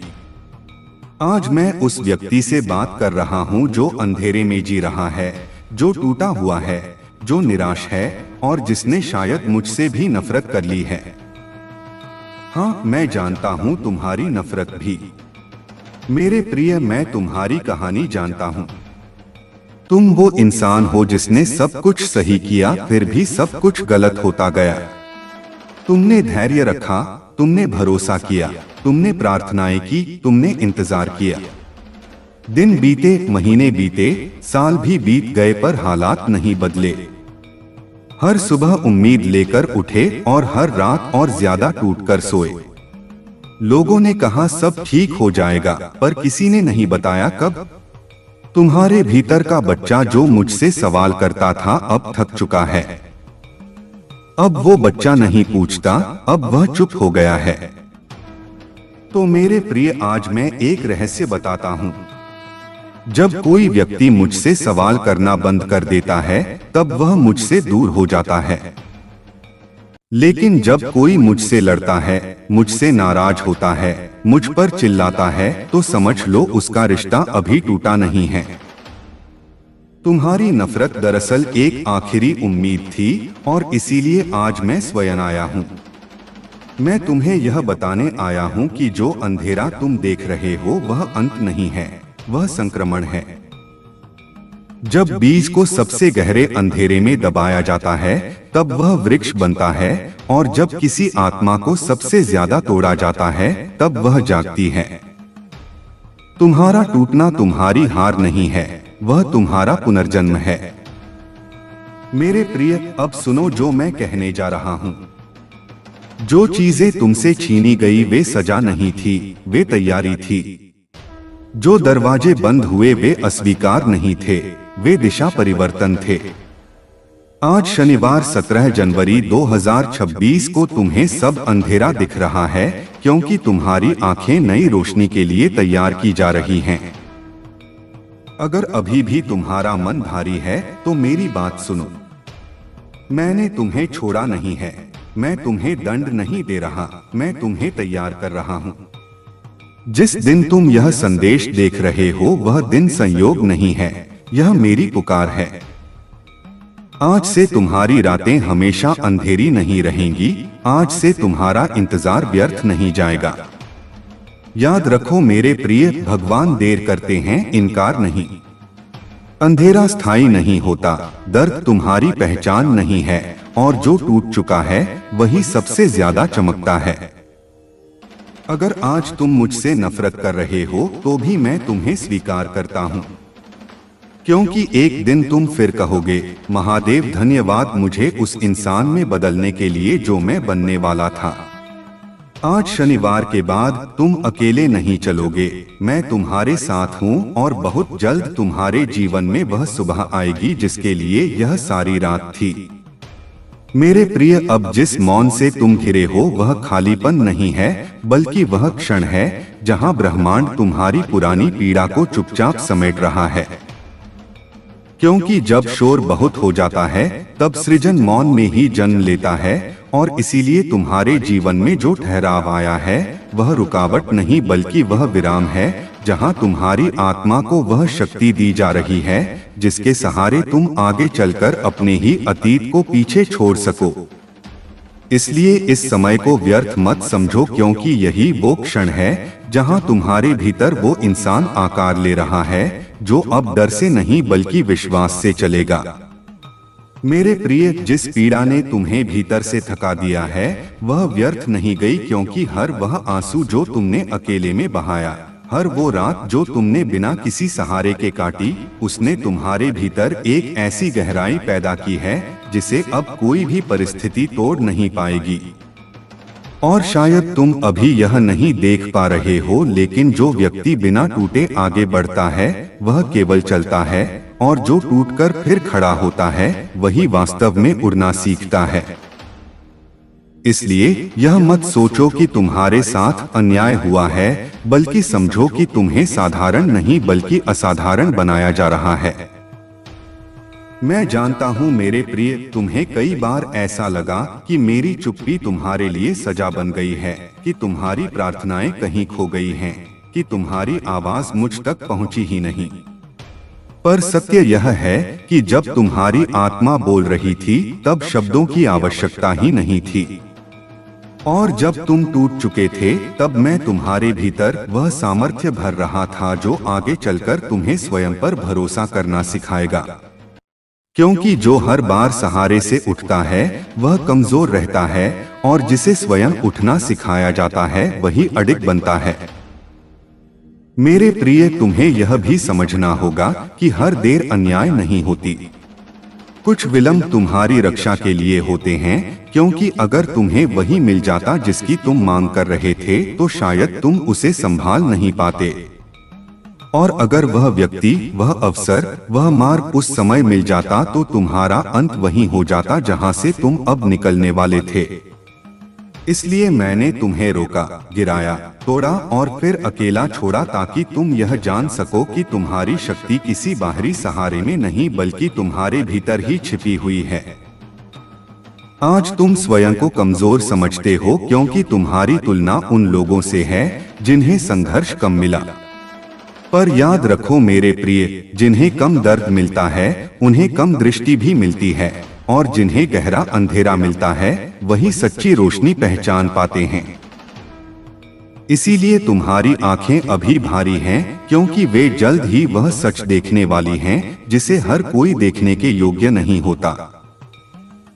आज मैं उस व्यक्ति से बात कर रहा हूँ जो अंधेरे में जी रहा है, जो टूटा हुआ है, जो निराश है और जिसने शायद मुझसे भी नफरत कर ली है। हाँ, मैं जानता हूँ तुम्हारी नफरत भी। मेरे प्रिय, मैं तुम्हारी कहानी जानता हूँ। तुम वो इंसान हो जिसने सब कुछ सही किया फिर भी सब कुछ गलत होता गया। तुमने धैर्य रखा, तुमने भरोसा किया, तुमने प्रार्थनाएं की, तुमने इंतजार किया। दिन बीते, महीने बीते, साल भी बीत गए पर हालात नहीं बदले। हर सुबह उम्मीद लेकर उठे और हर रात और ज्यादा टूटकर सोए। लोगों ने कहा सब ठीक हो जाएगा, पर किसी ने नहीं बताया कब। तुम्हारे भीतर का बच्चा जो मुझसे सवाल करता था अब थक चुका है। अब वो बच्चा नहीं पूछता, अब वह चुप हो गया है। तो मेरे प्रिय, आज मैं एक रहस्य बताता हूँ। जब कोई व्यक्ति मुझसे सवाल करना बंद कर देता है तब वह मुझसे दूर हो जाता है। लेकिन जब कोई मुझसे लड़ता है, मुझसे नाराज होता है, मुझ पर चिल्लाता है, तो समझ लो उसका रिश्ता अभी टूटा नहीं है। तुम्हारी नफरत दरअसल एक आखिरी उम्मीद थी और इसीलिए आज मैं स्वयं आया हूँ। मैं तुम्हें यह बताने आया हूँ कि जो अंधेरा तुम देख रहे हो वह अंत नहीं है, वह संक्रमण है। जब बीज को सबसे गहरे अंधेरे में दबाया जाता है तब वह वृक्ष बनता है, और जब किसी आत्मा को सबसे ज्यादा तोड़ा जाता है तब वह जागती है। तुम्हारा टूटना तुम्हारी हार नहीं है, वह तुम्हारा पुनर्जन्म है। मेरे प्रिय, अब सुनो जो मैं कहने जा रहा हूँ। जो चीजें तुमसे छीनी गई वे सजा नहीं थी, वे तैयारी थी। जो दरवाजे बंद हुए वे अस्वीकार नहीं थे, वे दिशा परिवर्तन थे। आज शनिवार 17 जनवरी 2026 को तुम्हें सब अंधेरा दिख रहा है, क्योंकि तुम्हारी आंखें नई रोशनी के लिए तैयार की जा रही हैं। अगर अभी भी तुम्हारा मन भारी है तो मेरी बात सुनो। मैंने तुम्हें छोड़ा नहीं है, मैं तुम्हें दंड नहीं दे रहा, मैं तुम्हें तैयार कर रहा हूँ। जिस दिन तुम यह संदेश देख रहे हो वह दिन संयोग नहीं है, यह मेरी पुकार है। आज से तुम्हारी रातें हमेशा अंधेरी नहीं रहेंगी, आज से तुम्हारा इंतजार व्यर्थ नहीं जाएगा। याद रखो मेरे प्रिय, भगवान देर करते हैं, इनकार नहीं। अंधेरा स्थायी नहीं होता, दर्द तुम्हारी पहचान नहीं है, और जो टूट चुका है वही सबसे ज्यादा चमकता है। अगर आज तुम मुझसे नफरत कर रहे हो तो भी मैं तुम्हें स्वीकार करता हूँ, क्योंकि एक दिन तुम फिर कहोगे, महादेव धन्यवाद मुझे उस इंसान में बदलने के लिए जो मैं बनने वाला था। आज शनिवार के बाद तुम अकेले नहीं चलोगे, मैं तुम्हारे साथ हूँ और बहुत जल्द तुम्हारे जीवन में वह सुबह आएगी जिसके लिए यह सारी रात थी। मेरे प्रिय, अब जिस मौन से तुम घिरे हो वह खालीपन नहीं है, बल्कि वह क्षण है जहाँ ब्रह्मांड तुम्हारी पुरानी पीड़ा को चुपचाप समेट रहा है। क्योंकि जब शोर बहुत हो जाता है तब सृजन मौन में ही जन्म लेता है, और इसीलिए तुम्हारे जीवन में जो ठहराव आया है वह रुकावट नहीं बल्कि वह विराम है, जहां तुम्हारी आत्मा को वह शक्ति दी जा रही है जिसके सहारे तुम आगे चलकर अपने ही अतीत को पीछे छोड़ सको। इसलिए इस समय को व्यर्थ मत समझो, क्योंकि यही वो क्षण है जहां तुम्हारे भीतर वो इंसान आकार ले रहा है जो अब डर से नहीं बल्कि विश्वास से चलेगा। मेरे प्रिय, जिस पीड़ा ने तुम्हें भीतर से थका दिया है वह व्यर्थ नहीं गई, क्योंकि हर वह आंसू जो तुमने अकेले में बहाया, हर वो रात जो तुमने बिना किसी सहारे के काटी, उसने तुम्हारे भीतर एक ऐसी गहराई पैदा की है जिसे अब कोई भी परिस्थिति तोड़ नहीं पाएगी। और शायद तुम अभी यह नहीं देख पा रहे हो, लेकिन जो व्यक्ति बिना टूटे आगे बढ़ता है वह केवल चलता है, और जो टूटकर फिर खड़ा होता है वही वास्तव में उड़ना सीखता है। इसलिए यह मत सोचो कि तुम्हारे साथ अन्याय हुआ है, बल्कि समझो कि तुम्हें साधारण नहीं बल्कि असाधारण बनाया जा रहा है। मैं जानता हूँ मेरे प्रिय, तुम्हें कई बार ऐसा लगा कि मेरी चुप्पी तुम्हारे लिए सजा बन गई है, कि तुम्हारी प्रार्थनाएं कहीं खो गई हैं, कि तुम्हारी आवाज मुझ तक पहुंची ही नहीं। पर सत्य यह है कि जब तुम्हारी आत्मा बोल रही थी तब शब्दों की आवश्यकता ही नहीं थी, और जब तुम टूट चुके थे तब मैं तुम्हारे भीतर वह सामर्थ्य भर रहा था जो आगे चलकर तुम्हें स्वयं पर भरोसा करना सिखाएगा। क्योंकि जो हर बार सहारे से उठता है वह कमजोर रहता है, और जिसे स्वयं उठना सिखाया जाता है वही अडिग बनता है। मेरे प्रिय, तुम्हें यह भी समझना होगा कि हर देर अन्याय नहीं होती। कुछ विलंब तुम्हारी रक्षा के लिए होते हैं, क्योंकि अगर तुम्हें वही मिल जाता जिसकी तुम मांग कर रहे थे तो शायद तुम उसे संभाल नहीं पाते। और अगर वह व्यक्ति, वह अवसर, वह मार्ग उस समय मिल जाता तो तुम्हारा अंत वहीं हो जाता जहां से तुम अब निकलने वाले थे। इसलिए मैंने तुम्हें रोका, गिराया, तोड़ा और फिर अकेला छोड़ा, ताकि तुम यह जान सको कि तुम्हारी शक्ति किसी बाहरी सहारे में नहीं बल्कि तुम्हारे भीतर ही छिपी हुई है। आज तुम स्वयं को कमजोर समझते हो क्योंकि तुम्हारी तुलना उन लोगों से है जिन्हें संघर्ष कम मिला। पर याद रखो मेरे प्रिय, जिन्हें कम दर्द मिलता है उन्हें कम दृष्टि भी मिलती है, और जिन्हें गहरा अंधेरा मिलता है वही सच्ची रोशनी पहचान पाते हैं। इसीलिए तुम्हारी आंखें अभी भारी हैं, क्योंकि वे जल्द ही वह सच देखने वाली हैं जिसे हर कोई देखने के योग्य नहीं होता।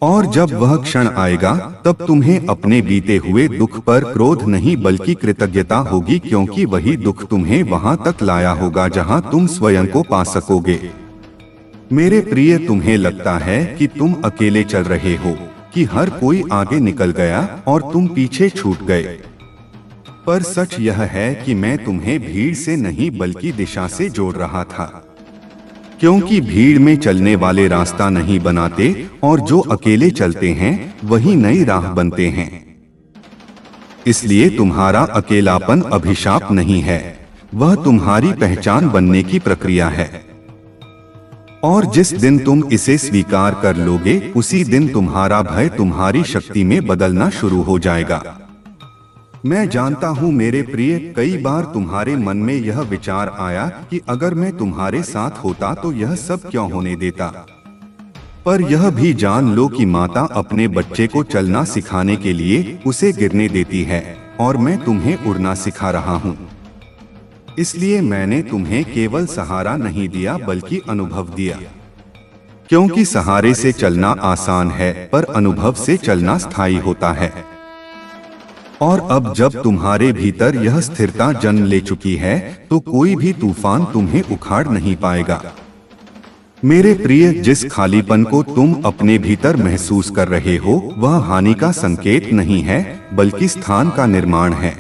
और जब वह क्षण आएगा तब तुम्हें अपने बीते हुए दुख पर क्रोध नहीं बल्कि कृतज्ञता होगी, क्योंकि वही दुख तुम्हें वहां तक लाया होगा जहां तुम स्वयं को पा सकोगे। मेरे प्रिय, तुम्हें लगता है कि तुम अकेले चल रहे हो, कि हर कोई आगे निकल गया और तुम पीछे छूट गए। पर सच यह है कि मैं तुम्हें भीड़ से नहीं बल्कि दिशा से जोड़ रहा था, क्योंकि भीड़ में चलने वाले रास्ता नहीं बनाते और जो अकेले चलते हैं वही नई राह बनते हैं। इसलिए तुम्हारा अकेलापन अभिशाप नहीं है, वह तुम्हारी पहचान बनने की प्रक्रिया है। और जिस दिन तुम इसे स्वीकार कर लोगे उसी दिन तुम्हारा भय तुम्हारी शक्ति में बदलना शुरू हो जाएगा। मैं जानता हूँ मेरे प्रिय, कई बार तुम्हारे मन में यह विचार आया कि अगर मैं तुम्हारे साथ होता तो यह सब क्यों होने देता। पर यह भी जान लो कि माता अपने बच्चे को चलना सिखाने के लिए उसे गिरने देती है, और मैं तुम्हें उड़ना सिखा रहा हूँ। इसलिए मैंने तुम्हें केवल सहारा नहीं दिया बल्कि अनुभव दिया, क्योंकि सहारे से चलना आसान है पर अनुभव से चलना स्थायी होता है। और अब जब तुम्हारे भीतर यह स्थिरता जन्म ले चुकी है तो कोई भी तूफान तुम्हें उखाड़ नहीं पाएगा। मेरे प्रिय, जिस खालीपन को तुम अपने भीतर महसूस कर रहे हो वह हानि का संकेत नहीं है बल्कि स्थान का निर्माण है।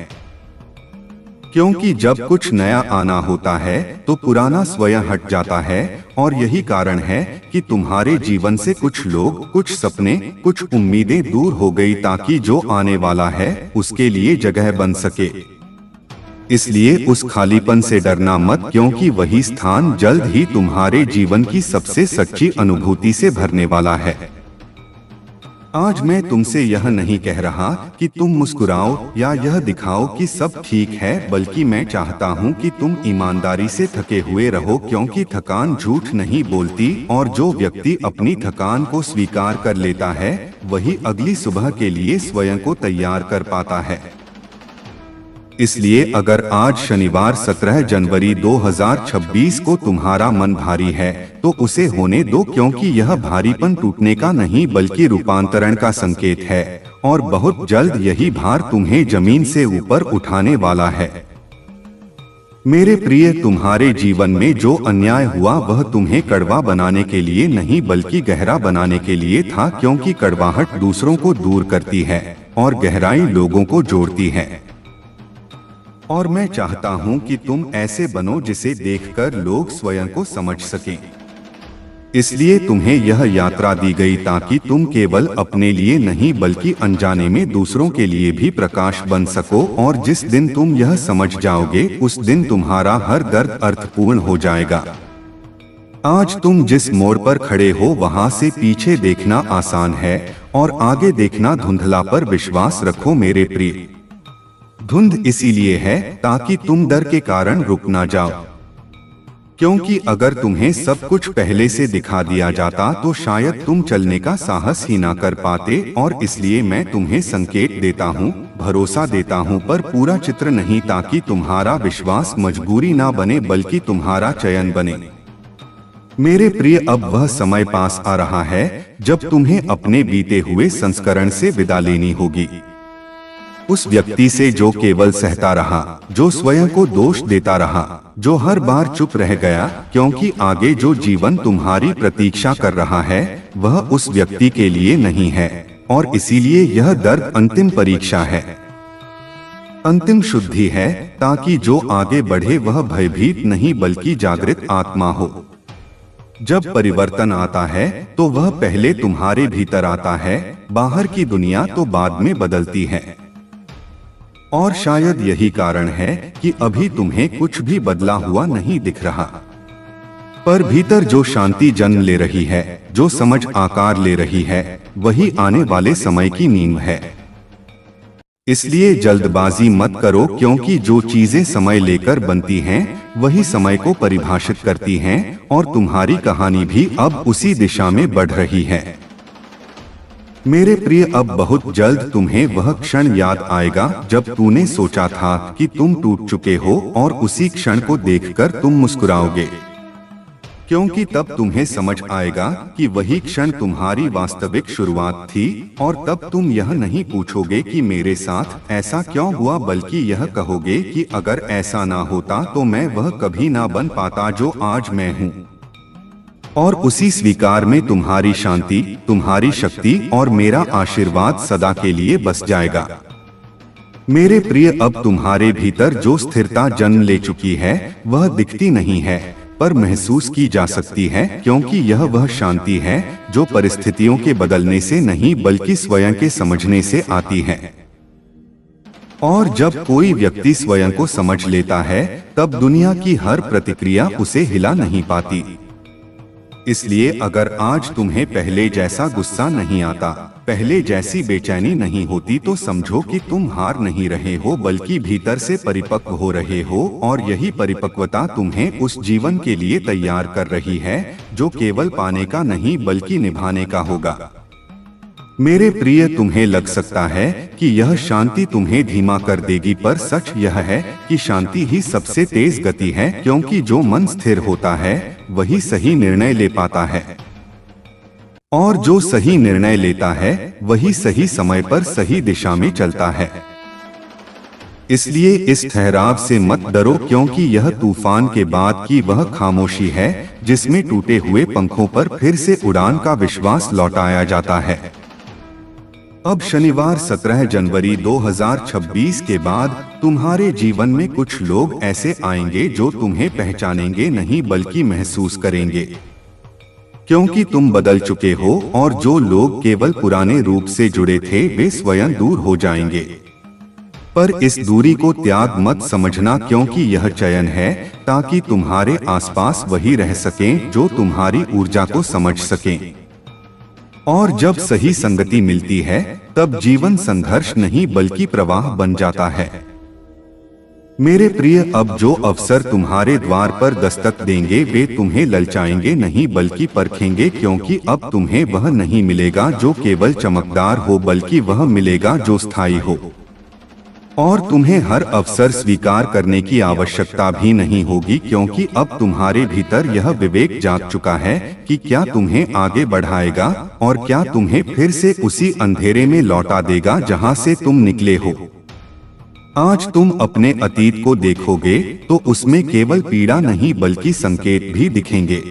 क्योंकि जब कुछ नया आना होता है तो पुराना स्वयं हट जाता है, और यही कारण है कि तुम्हारे जीवन से कुछ लोग, कुछ सपने, कुछ उम्मीदें दूर हो गई ताकि जो आने वाला है उसके लिए जगह बन सके। इसलिए उस खालीपन से डरना मत, क्योंकि वही स्थान जल्द ही तुम्हारे जीवन की सबसे सच्ची अनुभूति से भरने वाला है। आज मैं तुमसे यह नहीं कह रहा कि तुम मुस्कुराओ या यह दिखाओ कि सब ठीक है, बल्कि मैं चाहता हूँ कि तुम ईमानदारी से थके हुए रहो, क्योंकि थकान झूठ नहीं बोलती, और जो व्यक्ति अपनी थकान को स्वीकार कर लेता है वही अगली सुबह के लिए स्वयं को तैयार कर पाता है। इसलिए अगर आज शनिवार 17 जनवरी 2026 को तुम्हारा मन भारी है तो उसे होने दो, क्योंकि यह भारीपन टूटने का नहीं बल्कि रूपांतरण का संकेत है, और बहुत जल्द यही भार तुम्हें जमीन से ऊपर उठाने वाला है। मेरे प्रिय, तुम्हारे जीवन में जो अन्याय हुआ वह तुम्हें कड़वा बनाने के लिए नहीं बल्कि गहरा बनाने के लिए था, क्योंकि कड़वाहट दूसरों को दूर करती है और गहराई लोगों को जोड़ती है। और मैं चाहता हूं कि तुम ऐसे बनो जिसे देखकर लोग स्वयं को समझ सकें। इसलिए तुम्हें यह यात्रा दी गई ताकि तुम केवल अपने लिए नहीं बल्कि अनजाने में दूसरों के लिए भी प्रकाश बन सको, और जिस दिन तुम यह समझ जाओगे उस दिन तुम्हारा हर दर्द अर्थपूर्ण हो जाएगा। आज तुम जिस मोड़ पर खड़े हो वहां से पीछे देखना आसान है और आगे देखना धुंधला, पर विश्वास रखो मेरे प्रिय, धुंध इसीलिए है ताकि तुम डर के कारण रुक ना जाओ। क्योंकि अगर तुम्हें सब कुछ पहले से दिखा दिया जाता तो शायद तुम चलने का साहस ही ना कर पाते, और इसलिए मैं तुम्हें संकेत देता हूँ, भरोसा देता हूँ, पर पूरा चित्र नहीं, ताकि तुम्हारा विश्वास मजबूरी ना बने बल्कि तुम्हारा चयन बने। मेरे प्रिय, अब वह समय पास आ रहा है जब तुम्हें अपने बीते हुए संस्करण से विदा लेनी होगी। उस व्यक्ति से जो केवल सहता रहा, जो स्वयं को दोष देता रहा, जो हर बार चुप रह गया, क्योंकि आगे जो जीवन तुम्हारी प्रतीक्षा कर रहा है वह उस व्यक्ति के लिए नहीं है, और इसीलिए यह दर्द अंतिम परीक्षा है, अंतिम शुद्धि है, ताकि जो आगे बढ़े वह भयभीत नहीं बल्कि जागृत आत्मा हो। जब परिवर्तन आता है तो वह पहले तुम्हारे भीतर आता है, बाहर की दुनिया तो बाद में बदलती है। और शायद यही कारण है कि अभी तुम्हें कुछ भी बदला हुआ नहीं दिख रहा, पर भीतर जो शांति जन्म ले रही है, जो समझ आकार ले रही है, वही आने वाले समय की नींव है। इसलिए जल्दबाजी मत करो, क्योंकि जो चीजें समय लेकर बनती हैं वही समय को परिभाषित करती हैं, और तुम्हारी कहानी भी अब उसी दिशा में बढ़ रही है। मेरे प्रिय, अब बहुत जल्द तुम्हें वह क्षण याद आएगा जब तूने सोचा था कि तुम टूट चुके हो, और उसी क्षण को देखकर तुम मुस्कुराओगे, क्योंकि तब तुम्हें समझ आएगा कि वही क्षण तुम्हारी वास्तविक शुरुआत थी, और तब तुम यह नहीं पूछोगे कि मेरे साथ ऐसा क्यों हुआ, बल्कि यह कहोगे कि अगर ऐसा ना होता तो मैं वह कभी ना बन पाता जो आज मैं हूँ। और उसी स्वीकार में तुम्हारी शांति, तुम्हारी शक्ति और मेरा आशीर्वाद सदा के लिए बस जाएगा। मेरे प्रिय, अब तुम्हारे भीतर जो स्थिरता जन्म ले चुकी है वह दिखती नहीं है पर महसूस की जा सकती है, क्योंकि यह वह शांति है जो परिस्थितियों के बदलने से नहीं बल्कि स्वयं के समझने से आती है। और जब कोई व्यक्ति स्वयं को समझ लेता है तब दुनिया की हर प्रतिक्रिया उसे हिला नहीं पाती। इसलिए अगर आज तुम्हें पहले जैसा गुस्सा नहीं आता, पहले जैसी बेचैनी नहीं होती, तो समझो कि तुम हार नहीं रहे हो बल्कि भीतर से परिपक्व हो रहे हो, और यही परिपक्वता तुम्हें उस जीवन के लिए तैयार कर रही है जो केवल पाने का नहीं बल्कि निभाने का होगा। मेरे प्रिय, तुम्हें लग सकता है कि यह शांति तुम्हें धीमा कर देगी, पर सच यह है कि शांति ही सबसे तेज गति है, क्योंकि जो मन स्थिर होता है वही सही निर्णय ले पाता है, और जो सही निर्णय लेता है वही सही समय पर सही दिशा में चलता है। इसलिए इस ठहराव से मत डरो, क्योंकि यह तूफान के बाद की वह खामोशी है जिसमें टूटे हुए पंखों पर फिर से उड़ान का विश्वास लौटाया जाता है। अब शनिवार 17 जनवरी 2026 के बाद तुम्हारे जीवन में कुछ लोग ऐसे आएंगे जो तुम्हें पहचानेंगे नहीं बल्कि महसूस करेंगे, क्योंकि तुम बदल चुके हो, और जो लोग केवल पुराने रूप से जुड़े थे वे स्वयं दूर हो जाएंगे। पर इस दूरी को त्याग मत समझना, क्योंकि यह चयन है ताकि तुम्हारे आसपास वही रह सकें जो तुम्हारी ऊर्जा को समझ सकें। और जब सही संगति मिलती है तब जीवन संघर्ष नहीं बल्कि प्रवाह बन जाता है। मेरे प्रिय, अब जो अवसर तुम्हारे द्वार पर दस्तक देंगे वे तुम्हें ललचाएंगे नहीं बल्कि परखेंगे, क्योंकि अब तुम्हें वह नहीं मिलेगा जो केवल चमकदार हो बल्कि वह मिलेगा जो स्थायी हो। और तुम्हें हर अवसर स्वीकार करने की आवश्यकता भी नहीं होगी, क्योंकि अब तुम्हारे भीतर यह विवेक जाग चुका है कि क्या तुम्हें आगे बढ़ाएगा और क्या तुम्हें फिर से उसी अंधेरे में लौटा देगा जहां से तुम निकले हो। आज तुम अपने अतीत को देखोगे तो उसमें केवल पीड़ा नहीं बल्कि संकेत भी दिखेंगे।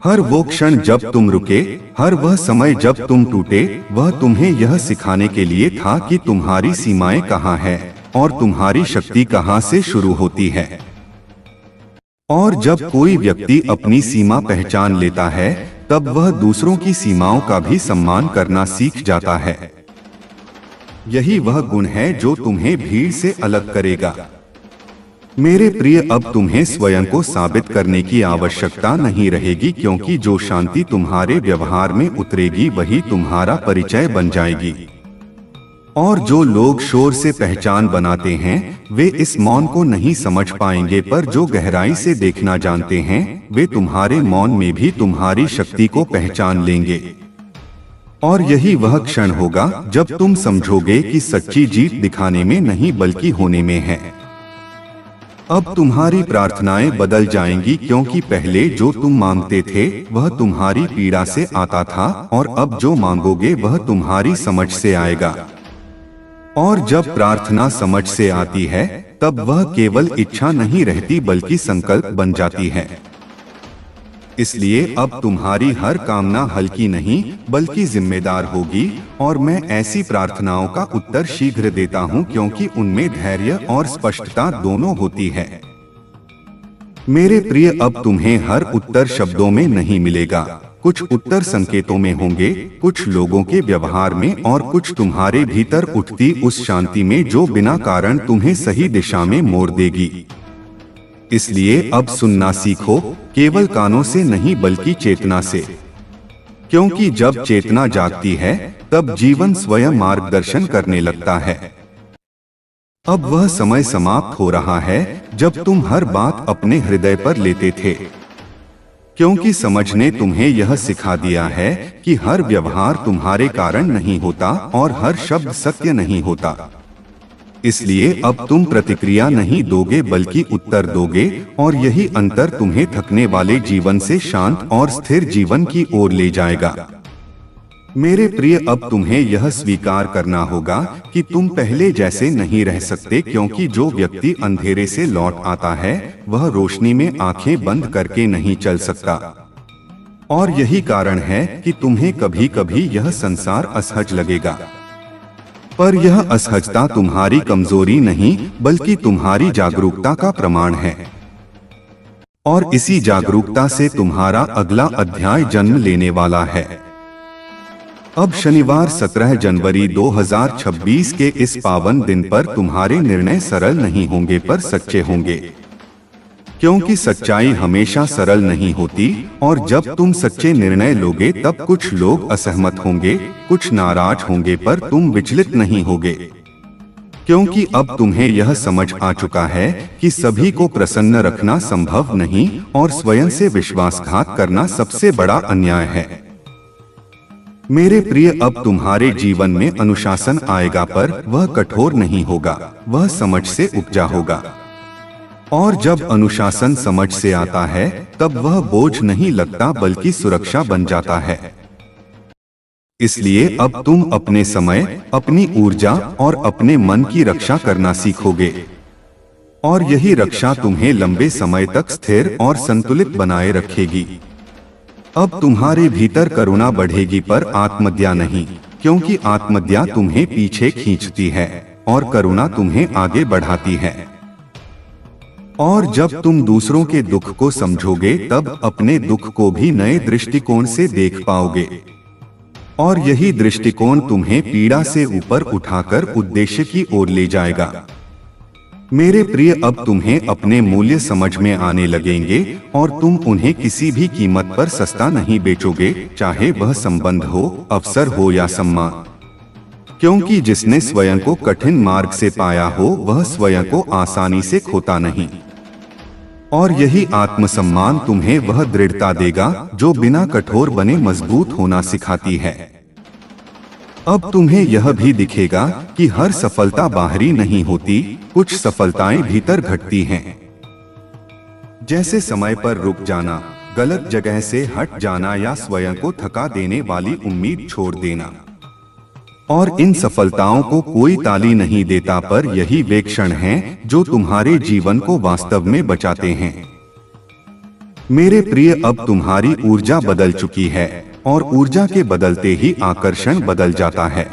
हर वो क्षण जब तुम रुके, हर वह समय जब तुम टूटे, वह तुम्हें यह सिखाने के लिए था कि तुम्हारी सीमाएं कहाँ हैं और तुम्हारी शक्ति कहाँ से शुरू होती है। और जब कोई व्यक्ति अपनी सीमा पहचान लेता है तब वह दूसरों की सीमाओं का भी सम्मान करना सीख जाता है। यही वह गुण है जो तुम्हें भीड़ से अलग करेगा। मेरे प्रिय, अब तुम्हें स्वयं को साबित करने की आवश्यकता नहीं रहेगी, क्योंकि जो शांति तुम्हारे व्यवहार में उतरेगी वही तुम्हारा परिचय बन जाएगी। और जो लोग शोर से पहचान बनाते हैं वे इस मौन को नहीं समझ पाएंगे, पर जो गहराई से देखना जानते हैं वे तुम्हारे मौन में भी तुम्हारी शक्ति को पहचान लेंगे। और यही वह क्षण होगा जब तुम समझोगे कि सच्ची जीत दिखाने में नहीं बल्कि होने में है। अब तुम्हारी प्रार्थनाएं बदल जाएंगी, क्योंकि पहले जो तुम मांगते थे वह तुम्हारी पीड़ा से आता था, और अब जो मांगोगे वह तुम्हारी समझ से आएगा। और जब प्रार्थना समझ से आती है तब वह केवल इच्छा नहीं रहती बल्कि संकल्प बन जाती है। इसलिए अब तुम्हारी हर कामना हल्की नहीं बल्कि जिम्मेदार होगी, और मैं ऐसी प्रार्थनाओं का उत्तर शीघ्र देता हूं क्योंकि उनमें धैर्य और स्पष्टता दोनों होती है। मेरे प्रिय, अब तुम्हें हर उत्तर शब्दों में नहीं मिलेगा, कुछ उत्तर संकेतों में होंगे, कुछ लोगों के व्यवहार में, और कुछ तुम्हारे भीतर उठती उस शांति में जो बिना कारण तुम्हें सही दिशा में मोड़ देगी। इसलिए अब सुनना सीखो, केवल कानों से नहीं बल्कि चेतना से, क्योंकि जब चेतना जागती है तब जीवन स्वयं मार्गदर्शन करने लगता है। अब वह समय समाप्त हो रहा है जब तुम हर बात अपने हृदय पर लेते थे, क्योंकि समझ ने तुम्हें यह सिखा दिया है कि हर व्यवहार तुम्हारे कारण नहीं होता और हर शब्द सत्य नहीं होता। इसलिए अब तुम प्रतिक्रिया नहीं दोगे बल्कि उत्तर दोगे, और यही अंतर तुम्हें थकने वाले जीवन से शांत और स्थिर जीवन की ओर ले जाएगा। मेरे प्रिय, अब तुम्हें यह स्वीकार करना होगा कि तुम पहले जैसे नहीं रह सकते, क्योंकि जो व्यक्ति अंधेरे से लौट आता है वह रोशनी में आंखें बंद करके नहीं चल सकता। और यही कारण है कि तुम्हें कभी कभी यह संसार असहज लगेगा, पर यह असहजता तुम्हारी कमजोरी नहीं बल्कि तुम्हारी जागरूकता का प्रमाण है। और इसी जागरूकता से तुम्हारा अगला अध्याय जन्म लेने वाला है। अब शनिवार 17 जनवरी 2026 के इस पावन दिन पर तुम्हारे निर्णय सरल नहीं होंगे पर सच्चे होंगे, क्योंकि सच्चाई हमेशा सरल नहीं होती, और जब तुम सच्चे निर्णय लोगे तब कुछ लोग असहमत होंगे, कुछ नाराज होंगे, पर तुम विचलित नहीं होगे, क्योंकि अब तुम्हें यह समझ आ चुका है कि सभी को प्रसन्न रखना संभव नहीं और स्वयं से विश्वासघात करना सबसे बड़ा अन्याय है। मेरे प्रिय, अब तुम्हारे जीवन में अनुशासन आएगा, पर वह कठोर नहीं होगा, वह समझ से उपजा होगा। और जब अनुशासन समझ से आता है तब वह बोझ नहीं लगता बल्कि सुरक्षा बन जाता है। इसलिए अब तुम अपने समय, अपनी ऊर्जा और अपने मन की रक्षा करना सीखोगे, और यही रक्षा तुम्हें लंबे समय तक स्थिर और संतुलित बनाए रखेगी। अब तुम्हारे भीतर करुणा बढ़ेगी पर आत्मदया नहीं, क्योंकि आत्मदया तुम्हें पीछे खींचती है और करुणा तुम्हें आगे बढ़ाती है। और जब तुम दूसरों के दुख को समझोगे तब अपने दुख को भी नए दृष्टिकोण से देख पाओगे, और यही दृष्टिकोण तुम्हें पीड़ा से ऊपर उठाकर उद्देश्य की ओर ले जाएगा। मेरे प्रिय, अब तुम्हें अपने मूल्य समझ में आने लगेंगे और तुम उन्हें किसी भी कीमत पर सस्ता नहीं बेचोगे, चाहे वह संबंध हो, अवसर हो या सम्मान। क्योंकि जिसने स्वयं को कठिन मार्ग से पाया हो वह स्वयं को आसानी से खोता नहीं। और यही आत्मसम्मान तुम्हें वह दृढ़ता देगा जो बिना कठोर बने मजबूत होना सिखाती है। अब तुम्हें यह भी दिखेगा कि हर सफलता बाहरी नहीं होती, कुछ सफलताएं भीतर घटती हैं। जैसे समय पर रुक जाना, गलत जगह से हट जाना या स्वयं को थका देने वाली उम्मीद छोड़ देना। और इन सफलताओं को कोई ताली नहीं देता, पर यही वे क्षण हैं जो तुम्हारे जीवन को वास्तव में बचाते हैं। मेरे प्रिय, अब तुम्हारी ऊर्जा बदल चुकी है और ऊर्जा के बदलते ही आकर्षण बदल जाता है।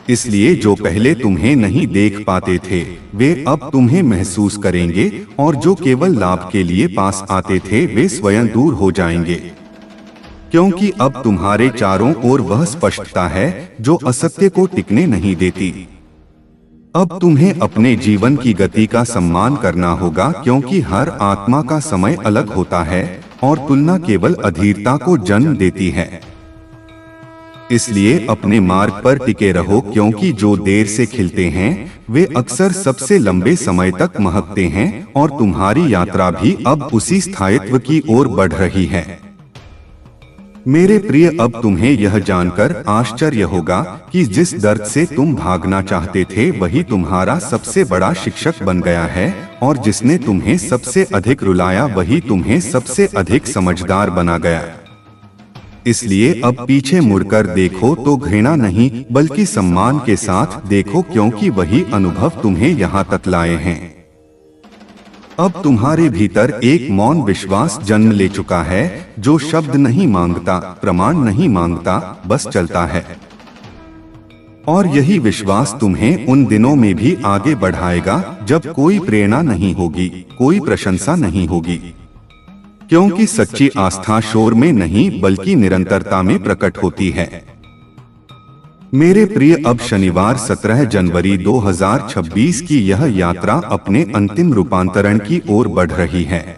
इसलिए जो पहले तुम्हें नहीं देख पाते थे वे अब तुम्हें महसूस करेंगे, और जो केवल लाभ के लिए पास आते थे वे स्वयं दूर हो जाएंगे। क्योंकि अब तुम्हारे चारों ओर वह स्पष्टता है जो असत्य को टिकने नहीं देती। अब तुम्हें अपने जीवन की गति का सम्मान करना होगा, क्योंकि हर आत्मा का समय अलग होता है और तुलना केवल अधीरता को जन्म देती है। इसलिए अपने मार्ग पर टिके रहो, क्योंकि जो देर से खिलते हैं वे अक्सर सबसे लंबे समय तक महकते हैं, और तुम्हारी यात्रा भी अब उसी स्थायित्व की ओर बढ़ रही है। मेरे प्रिय, अब तुम्हें यह जानकर आश्चर्य होगा कि जिस दर्द से तुम भागना चाहते थे वही तुम्हारा सबसे बड़ा शिक्षक बन गया है, और जिसने तुम्हें सबसे अधिक रुलाया वही तुम्हें सबसे अधिक समझदार बना गया। इसलिए अब पीछे मुड़कर देखो तो घृणा नहीं बल्कि सम्मान के साथ देखो, क्योंकि वही अनुभव तुम्हें यहाँ तक लाए हैं। अब तुम्हारे भीतर एक मौन विश्वास जन्म ले चुका है जो शब्द नहीं मांगता, प्रमाण नहीं मांगता, बस चलता है। और यही विश्वास तुम्हें उन दिनों में भी आगे बढ़ाएगा जब कोई प्रेरणा नहीं होगी, कोई प्रशंसा नहीं होगी। क्योंकि सच्ची आस्था शोर में नहीं बल्कि निरंतरता में प्रकट होती है। मेरे प्रिय, अब शनिवार 17 जनवरी 2026 की यह यात्रा अपने अंतिम रूपांतरण की ओर बढ़ रही है,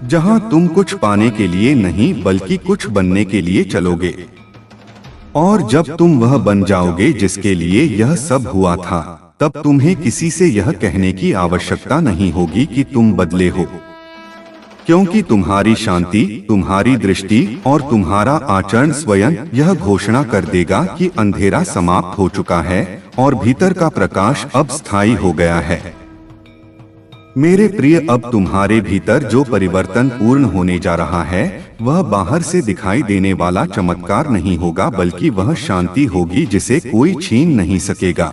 जहां तुम कुछ पाने के लिए नहीं बल्कि कुछ बनने के लिए चलोगे। और जब तुम वह बन जाओगे जिसके लिए यह सब हुआ था, तब तुम्हें किसी से यह कहने की आवश्यकता नहीं होगी कि तुम बदले हो, क्योंकि तुम्हारी शांति, तुम्हारी दृष्टि और तुम्हारा आचरण स्वयं यह घोषणा कर देगा कि अंधेरा समाप्त हो चुका है और भीतर का प्रकाश अब स्थायी हो गया है। मेरे प्रिय, अब तुम्हारे भीतर जो परिवर्तन पूर्ण होने जा रहा है वह बाहर से दिखाई देने वाला चमत्कार नहीं होगा, बल्कि वह शांति होगी जिसे कोई छीन नहीं सकेगा।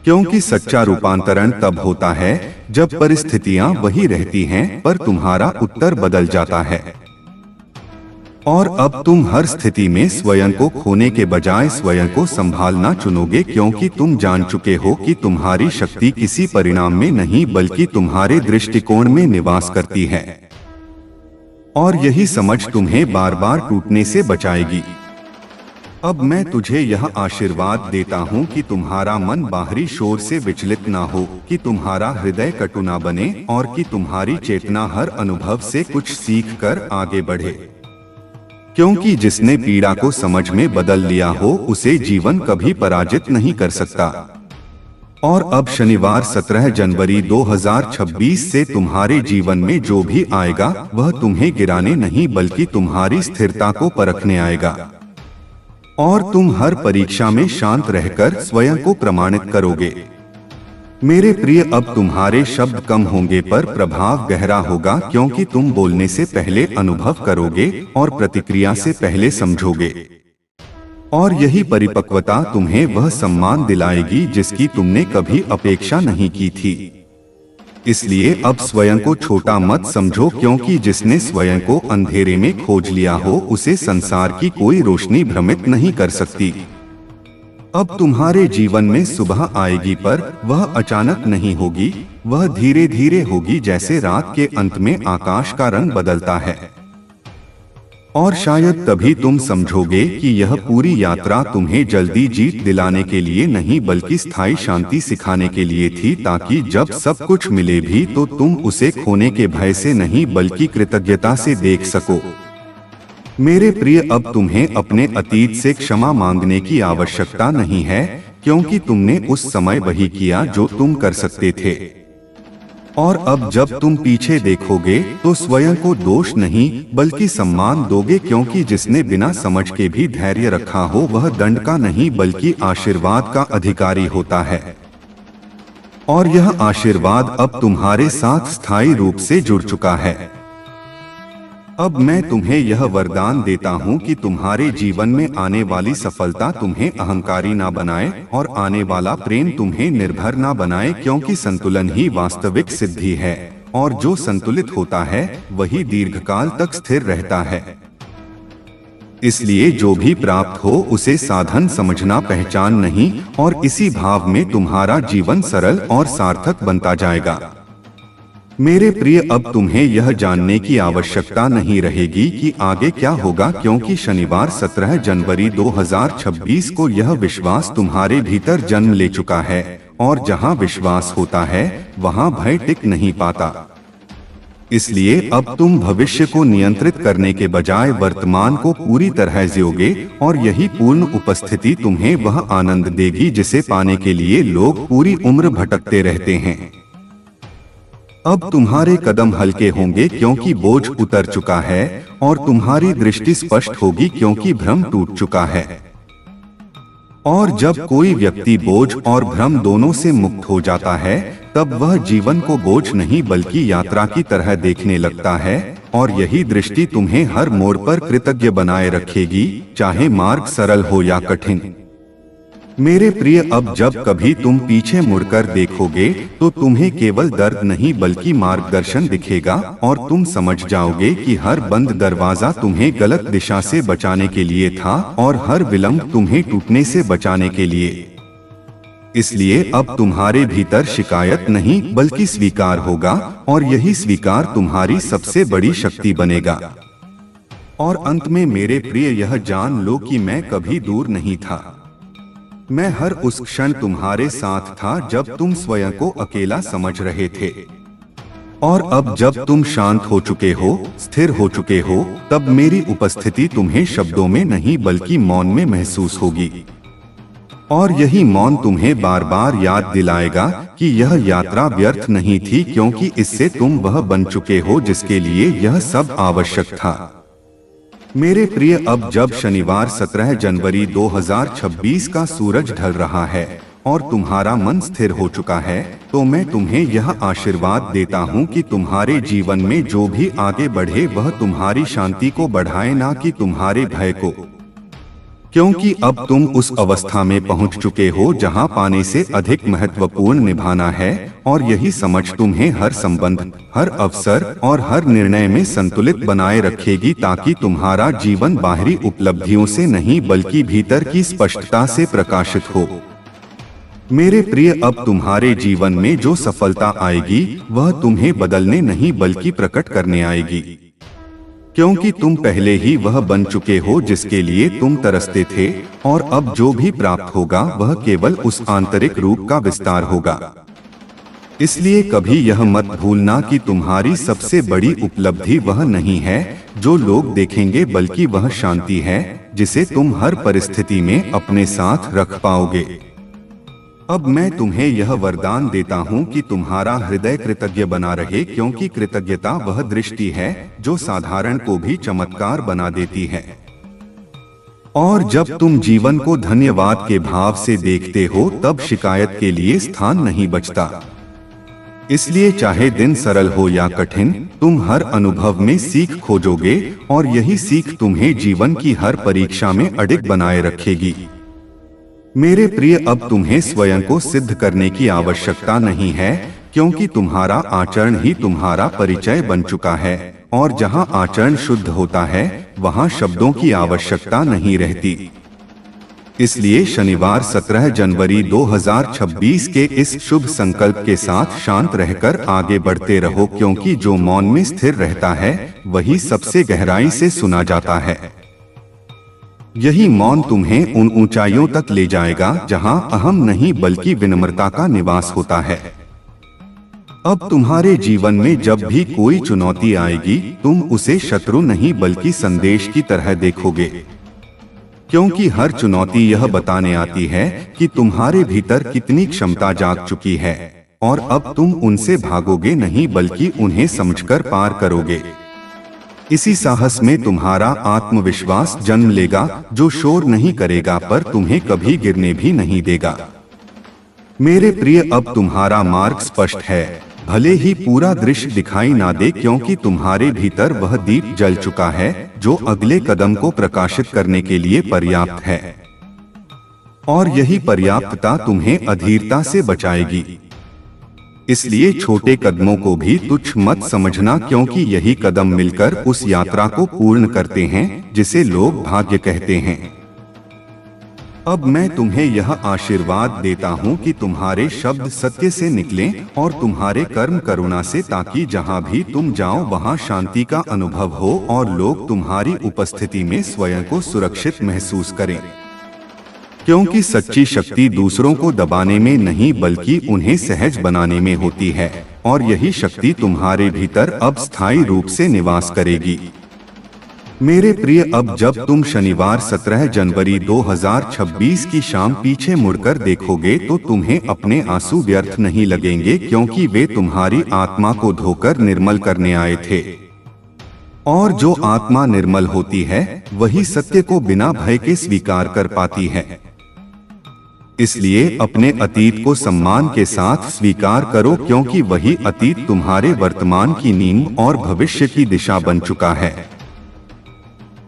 क्योंकि सच्चा रूपांतरण तब होता है जब परिस्थितियां वही रहती हैं पर तुम्हारा उत्तर बदल जाता है। और अब तुम हर स्थिति में स्वयं को खोने के बजाय स्वयं को संभालना चुनोगे, क्योंकि तुम जान चुके हो कि तुम्हारी शक्ति किसी परिणाम में नहीं बल्कि तुम्हारे दृष्टिकोण में निवास करती है। और यही समझ तुम्हें बार बार टूटने से बचाएगी। अब मैं तुझे यह आशीर्वाद देता हूँ कि तुम्हारा मन बाहरी शोर से विचलित ना हो, कि तुम्हारा हृदय कटु ना बने और कि तुम्हारी चेतना हर अनुभव से कुछ सीख कर आगे बढ़े। क्योंकि जिसने पीड़ा को समझ में बदल लिया हो उसे जीवन कभी पराजित नहीं कर सकता। और अब शनिवार 17 जनवरी 2026 से तुम्हारे जीवन में जो भी आएगा वह तुम्हें गिराने नहीं बल्कि तुम्हारी स्थिरता को परखने आएगा। और तुम हर परीक्षा में शांत रहकर स्वयं को प्रमाणित करोगे। मेरे प्रिय, अब तुम्हारे शब्द कम होंगे पर प्रभाव गहरा होगा, क्योंकि तुम बोलने से पहले अनुभव करोगे और प्रतिक्रिया से पहले समझोगे। और यही परिपक्वता तुम्हें वह सम्मान दिलाएगी जिसकी तुमने कभी अपेक्षा नहीं की थी। इसलिए अब स्वयं को छोटा मत समझो, क्योंकि जिसने स्वयं को अंधेरे में खोज लिया हो उसे संसार की कोई रोशनी भ्रमित नहीं कर सकती। अब तुम्हारे जीवन में सुबह आएगी, पर वह अचानक नहीं होगी, वह धीरे धीरे होगी, जैसे रात के अंत में आकाश का रंग बदलता है। और शायद तभी तुम समझोगे कि यह पूरी यात्रा तुम्हें जल्दी जीत दिलाने के लिए नहीं, बल्कि स्थायी शांति सिखाने के लिए थी, ताकि जब सब कुछ मिले भी तो तुम उसे खोने के भय से नहीं बल्कि कृतज्ञता से देख सको। मेरे प्रिय, अब तुम्हें अपने अतीत से क्षमा मांगने की आवश्यकता नहीं है, क्योंकि तुमने उस समय वही किया जो तुम कर सकते थे। और अब जब तुम पीछे देखोगे तो स्वयं को दोष नहीं बल्कि सम्मान दोगे, क्योंकि जिसने बिना समझ के भी धैर्य रखा हो वह दंड का नहीं बल्कि आशीर्वाद का अधिकारी होता है। और यह आशीर्वाद अब तुम्हारे साथ स्थायी रूप से जुड़ चुका है। अब मैं तुम्हें यह वरदान देता हूँ कि तुम्हारे जीवन में आने वाली सफलता तुम्हें अहंकारी ना बनाए और आने वाला प्रेम तुम्हें निर्भर ना बनाए, क्योंकि संतुलन ही वास्तविक सिद्धि है, और जो संतुलित होता है वही दीर्घकाल तक स्थिर रहता है। इसलिए जो भी प्राप्त हो उसे साधन समझना, पहचान नहीं, और इसी भाव में तुम्हारा जीवन सरल और सार्थक बनता जाएगा। मेरे प्रिय, अब तुम्हें यह जानने की आवश्यकता नहीं रहेगी कि आगे क्या होगा, क्योंकि शनिवार 17 जनवरी 2026 को यह विश्वास तुम्हारे भीतर जन्म ले चुका है, और जहां विश्वास होता है वहां भय टिक नहीं पाता। इसलिए अब तुम भविष्य को नियंत्रित करने के बजाय वर्तमान को पूरी तरह जियोगे, और यही पूर्ण उपस्थिति तुम्हें वह आनंद देगी जिसे पाने के लिए लोग पूरी उम्र भटकते रहते हैं। अब तुम्हारे कदम हल्के होंगे क्योंकि बोझ उतर चुका है, और तुम्हारी दृष्टि स्पष्ट होगी क्योंकि भ्रम टूट चुका है। और जब कोई व्यक्ति बोझ और भ्रम दोनों से मुक्त हो जाता है, तब वह जीवन को बोझ नहीं बल्कि यात्रा की तरह देखने लगता है, और यही दृष्टि तुम्हें हर मोड़ पर कृतज्ञ बनाए रखेगी, चाहे मार्ग सरल हो या कठिन। मेरे प्रिय, अब जब कभी तुम पीछे मुड़कर देखोगे तो तुम्हें केवल दर्द नहीं बल्कि मार्गदर्शन दिखेगा, और तुम समझ जाओगे कि हर बंद दरवाजा तुम्हें गलत दिशा से बचाने के लिए था, और हर विलंब तुम्हें टूटने से बचाने के लिए। इसलिए अब तुम्हारे भीतर शिकायत नहीं बल्कि स्वीकार होगा, और यही स्वीकार तुम्हारी सबसे बड़ी शक्ति बनेगा। और अंत में मेरे प्रिय, यह जान लो कि मैं कभी दूर नहीं था। मैं हर उस क्षण तुम्हारे साथ था जब तुम स्वयं को अकेला समझ रहे थे। और अब जब तुम शांत हो चुके हो, स्थिर हो चुके हो, तब मेरी उपस्थिति तुम्हें शब्दों में नहीं बल्कि मौन में महसूस होगी। और यही मौन तुम्हें बार बार याद दिलाएगा कि यह यात्रा व्यर्थ नहीं थी, क्योंकि इससे तुम वह बन चुके हो जिसके लिए यह सब आवश्यक था। मेरे प्रिय, अब जब शनिवार 17 जनवरी 2026 का सूरज ढल रहा है और तुम्हारा मन स्थिर हो चुका है, तो मैं तुम्हें यह आशीर्वाद देता हूँ कि तुम्हारे जीवन में जो भी आगे बढ़े वह तुम्हारी शांति को बढ़ाए, ना कि तुम्हारे भय को। क्योंकि अब तुम उस अवस्था में पहुंच चुके हो जहां पाने से अधिक महत्वपूर्ण निभाना है, और यही समझ तुम्हें हर संबंध, हर अवसर और हर निर्णय में संतुलित बनाए रखेगी, ताकि तुम्हारा जीवन बाहरी उपलब्धियों से नहीं बल्कि भीतर की स्पष्टता से प्रकाशित हो। मेरे प्रिय, अब तुम्हारे जीवन में जो सफलता आएगी वह तुम्हें बदलने नहीं बल्कि प्रकट करने आएगी, क्योंकि तुम पहले ही वह बन चुके हो जिसके लिए तुम तरसते थे, और अब जो भी प्राप्त होगा वह केवल उस आंतरिक रूप का विस्तार होगा। इसलिए कभी यह मत भूलना कि तुम्हारी सबसे बड़ी उपलब्धि वह नहीं है जो लोग देखेंगे, बल्कि वह शांति है जिसे तुम हर परिस्थिति में अपने साथ रख पाओगे। अब मैं तुम्हें यह वरदान देता हूँ कि तुम्हारा हृदय कृतज्ञ बना रहे, क्योंकि कृतज्ञता वह दृष्टि है जो साधारण को भी चमत्कार बना देती है। और जब तुम जीवन को धन्यवाद के भाव से देखते हो तब शिकायत के लिए स्थान नहीं बचता। इसलिए चाहे दिन सरल हो या कठिन, तुम हर अनुभव में सीख खोजोगे और यही सीख तुम्हें जीवन की हर परीक्षा में अडिग बनाए रखेगी। मेरे प्रिय, अब तुम्हें स्वयं को सिद्ध करने की आवश्यकता नहीं है, क्योंकि तुम्हारा आचरण ही तुम्हारा परिचय बन चुका है और जहाँ आचरण शुद्ध होता है वहाँ शब्दों की आवश्यकता नहीं रहती। इसलिए शनिवार 17 जनवरी 2026 के इस शुभ संकल्प के साथ शांत रहकर आगे बढ़ते रहो, क्योंकि जो मौन में स्थिर रहता है वही सबसे गहराई से सुना जाता है। यही मौन तुम्हें उन ऊंचाइयों तक ले जाएगा जहां अहम नहीं बल्कि विनम्रता का निवास होता है। अब तुम्हारे जीवन में जब भी कोई चुनौती आएगी, तुम उसे शत्रु नहीं बल्कि संदेश की तरह देखोगे, क्योंकि हर चुनौती यह बताने आती है कि तुम्हारे भीतर कितनी क्षमता जाग चुकी है और अब तुम उनसे भागोगे नहीं बल्कि उन्हें समझकर पार करोगे। इसी साहस में तुम्हारा आत्मविश्वास जन्म लेगा, जो शोर नहीं करेगा पर तुम्हें कभी गिरने भी नहीं देगा। मेरे प्रिय, अब तुम्हारा मार्ग स्पष्ट है, भले ही पूरा दृश्य दिखाई ना दे, क्योंकि तुम्हारे भीतर वह दीप जल चुका है जो अगले कदम को प्रकाशित करने के लिए पर्याप्त है। और यही पर्याप्तता तुम्हें अधीरता से बचाएगी। इसलिए छोटे कदमों को भी तुच्छ मत समझना, क्योंकि यही कदम मिलकर उस यात्रा को पूर्ण करते हैं जिसे लोग भाग्य कहते हैं। अब मैं तुम्हें यह आशीर्वाद देता हूँ कि तुम्हारे शब्द सत्य से निकलें और तुम्हारे कर्म करुणा से, ताकि जहाँ भी तुम जाओ वहाँ शांति का अनुभव हो और लोग तुम्हारी उपस्थिति में स्वयं को सुरक्षित महसूस करें। क्योंकि सच्ची शक्ति दूसरों को दबाने में नहीं बल्कि उन्हें सहज बनाने में होती है, और यही शक्ति तुम्हारे भीतर अब स्थायी रूप से निवास करेगी। मेरे प्रिय, अब जब तुम शनिवार 17 जनवरी 2026 की शाम पीछे मुड़कर देखोगे तो तुम्हें अपने आंसू व्यर्थ नहीं लगेंगे, क्योंकि वे तुम्हारी आत्मा को धोकर निर्मल करने आए थे। और जो आत्मा निर्मल होती है वही सत्य को बिना भय के स्वीकार कर पाती है। इसलिए अपने अतीत को सम्मान के साथ स्वीकार करो, क्योंकि वही अतीत तुम्हारे वर्तमान की नींव और भविष्य की दिशा बन चुका है।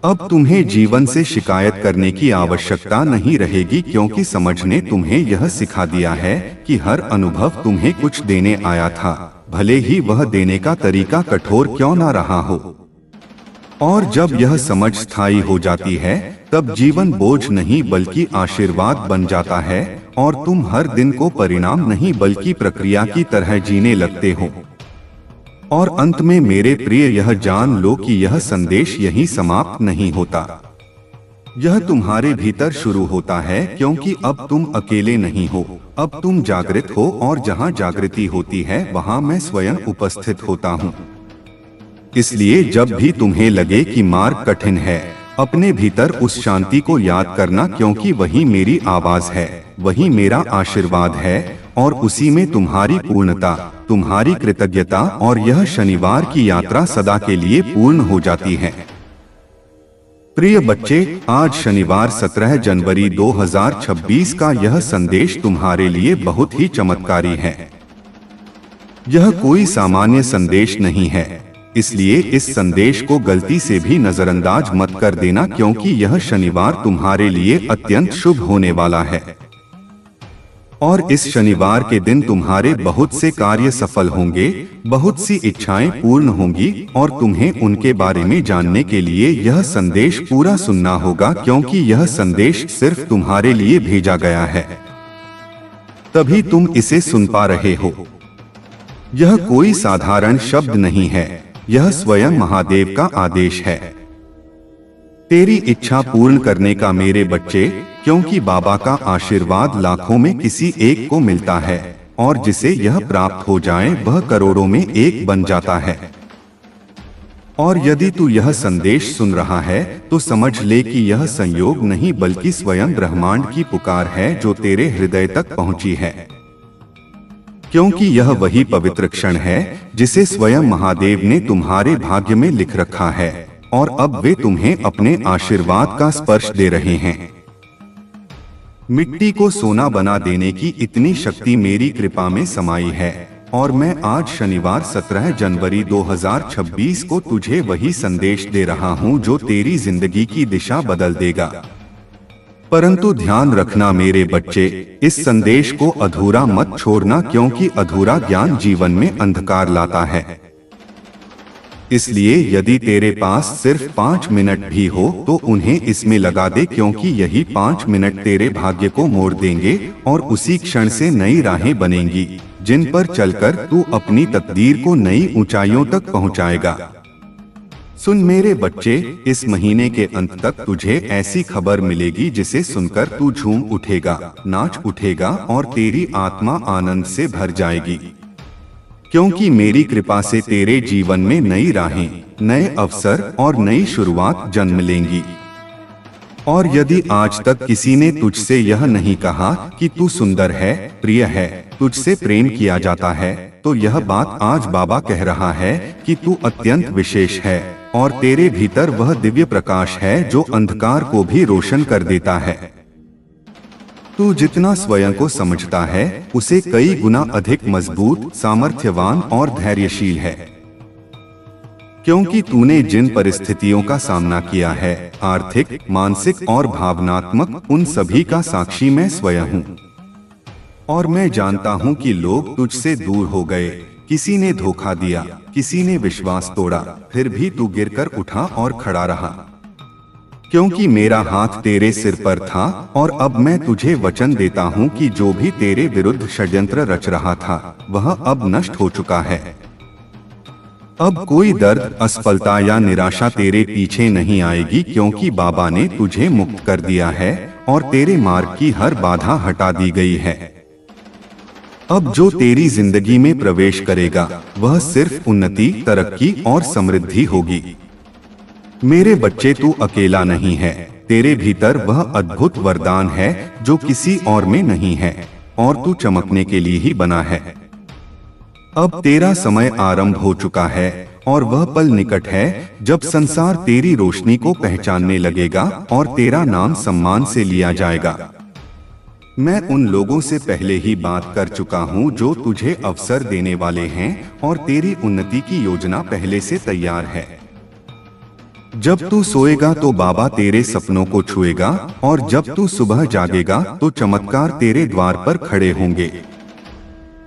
अब तुम्हें जीवन से शिकायत करने की आवश्यकता नहीं रहेगी, क्योंकि समझ ने तुम्हें यह सिखा दिया है कि हर अनुभव तुम्हें कुछ देने आया था, भले ही वह देने का तरीका कठोर क्यों ना रहा हो। और जब यह समझ स्थायी हो जाती है तब जीवन बोझ नहीं बल्कि आशीर्वाद बन जाता है, और तुम हर दिन को परिणाम नहीं बल्कि प्रक्रिया की तरह जीने लगते हो। और अंत में मेरे प्रिय, यह जान लो कि यह संदेश यहीं समाप्त नहीं होता। यह तुम्हारे भीतर शुरू होता है, क्योंकि अब तुम अकेले नहीं हो, अब तुम जागृत हो, और जहाँ जागृति होती है वहाँ मैं स्वयं उपस्थित होता हूँ। इसलिए जब भी तुम्हें लगे कि मार्ग कठिन है, अपने भीतर उस शांति को याद करना, क्योंकि वही मेरी आवाज है, वही मेरा आशीर्वाद है, और उसी में तुम्हारी पूर्णता, तुम्हारी कृतज्ञता और यह शनिवार की यात्रा सदा के लिए पूर्ण हो जाती है। प्रिय बच्चे, आज शनिवार 17 जनवरी 2026 का यह संदेश तुम्हारे लिए बहुत ही चमत्कारी है। यह कोई सामान्य संदेश नहीं है, इसलिए इस संदेश को गलती से भी नजरअंदाज मत कर देना, क्योंकि यह शनिवार तुम्हारे लिए अत्यंत शुभ होने वाला है। और इस शनिवार के दिन तुम्हारे बहुत से कार्य सफल होंगे, बहुत सी इच्छाएं पूर्ण होंगी, और तुम्हें उनके बारे में जानने के लिए यह संदेश पूरा सुनना होगा, क्योंकि यह संदेश सिर्फ तुम्हारे लिए भेजा गया है, तभी तुम इसे सुन पा रहे हो। यह कोई साधारण शब्द नहीं है, यह स्वयं महादेव का आदेश है। तेरी इच्छा पूर्ण करने का मेरे बच्चे, क्योंकि बाबा का आशीर्वाद लाखों में किसी एक को मिलता है, और जिसे यह प्राप्त हो जाए वह करोड़ों में एक बन जाता है। और यदि तू यह संदेश सुन रहा है तो समझ ले कि यह संयोग नहीं बल्कि स्वयं ब्रह्मांड की पुकार है जो तेरे हृदय तक पहुंची है, क्योंकि यह वही पवित्र क्षण है जिसे स्वयं महादेव ने तुम्हारे भाग्य में लिख रखा है। और अब वे तुम्हें अपने आशीर्वाद का स्पर्श दे रहे हैं। मिट्टी को सोना बना देने की इतनी शक्ति मेरी कृपा में समाई है और मैं आज शनिवार 17 जनवरी 2026 को तुझे वही संदेश दे रहा हूँ जो तेरी जिंदगी की दिशा बदल देगा। परंतु ध्यान रखना मेरे बच्चे, इस संदेश को अधूरा मत छोड़ना, क्योंकि अधूरा ज्ञान जीवन में अंधकार लाता है। इसलिए यदि तेरे पास सिर्फ 5 मिनट भी हो तो उन्हें इसमें लगा दे, क्योंकि यही 5 मिनट तेरे भाग्य को मोड़ देंगे और उसी क्षण से नई राहें बनेंगी जिन पर चलकर तू अपनी तकदीर को नई ऊंचाइयों तक पहुंचाएगा। सुन मेरे बच्चे, इस महीने के अंत तक तुझे ऐसी खबर मिलेगी जिसे सुनकर तू झूम उठेगा, नाच उठेगा और तेरी आत्मा आनंद से भर जाएगी, क्योंकि मेरी कृपा से तेरे जीवन में नई राहें, नए अवसर और नई शुरुआत जन्म लेंगी। और यदि आज तक किसी ने तुझसे यह नहीं कहा कि तू सुंदर है, प्रिय है, तुझसे प्रेम किया जाता है, तो यह बात आज बाबा कह रहा है कि तू अत्यंत विशेष है और तेरे भीतर वह दिव्य प्रकाश है जो अंधकार को भी रोशन कर देता है। तू जितना स्वयं को समझता है उसे कई गुना अधिक मजबूत, सामर्थ्यवान और धैर्यशील है, क्योंकि तूने जिन परिस्थितियों का सामना किया है, आर्थिक, मानसिक और भावनात्मक, उन सभी का साक्षी मैं स्वयं हूँ। और मैं जानता हूँ कि लोग तुझसे दूर हो गए, किसी ने धोखा दिया, किसी ने विश्वास तोड़ा, फिर भी तू गिरकर उठा और खड़ा रहा, क्योंकि मेरा हाथ तेरे सिर पर था। और अब मैं तुझे वचन देता हूँ कि जो भी तेरे विरुद्ध षड्यंत्र रच रहा था वह अब नष्ट हो चुका है। अब कोई दर्द, असफलता या निराशा तेरे पीछे नहीं आएगी, क्योंकि बाबा ने तुझे मुक्त कर दिया है और तेरे मार्ग की हर बाधा हटा दी गई है। अब जो तेरी जिंदगी में प्रवेश करेगा वह सिर्फ उन्नति, तरक्की और समृद्धि होगी। मेरे बच्चे, तू अकेला नहीं है, तेरे भीतर वह अद्भुत वरदान है जो किसी और में नहीं है और तू चमकने के लिए ही बना है। अब तेरा समय आरंभ हो चुका है और वह पल निकट है जब संसार तेरी रोशनी को पहचानने लगेगा और तेरा नाम सम्मान से लिया जाएगा। मैं उन लोगों से पहले ही बात कर चुका हूँ जो तुझे अवसर देने वाले हैं और तेरी उन्नति की योजना पहले से तैयार है। जब तू सोएगा तो बाबा तेरे सपनों को छुएगा और जब तू सुबह जागेगा तो चमत्कार तेरे द्वार पर खड़े होंगे।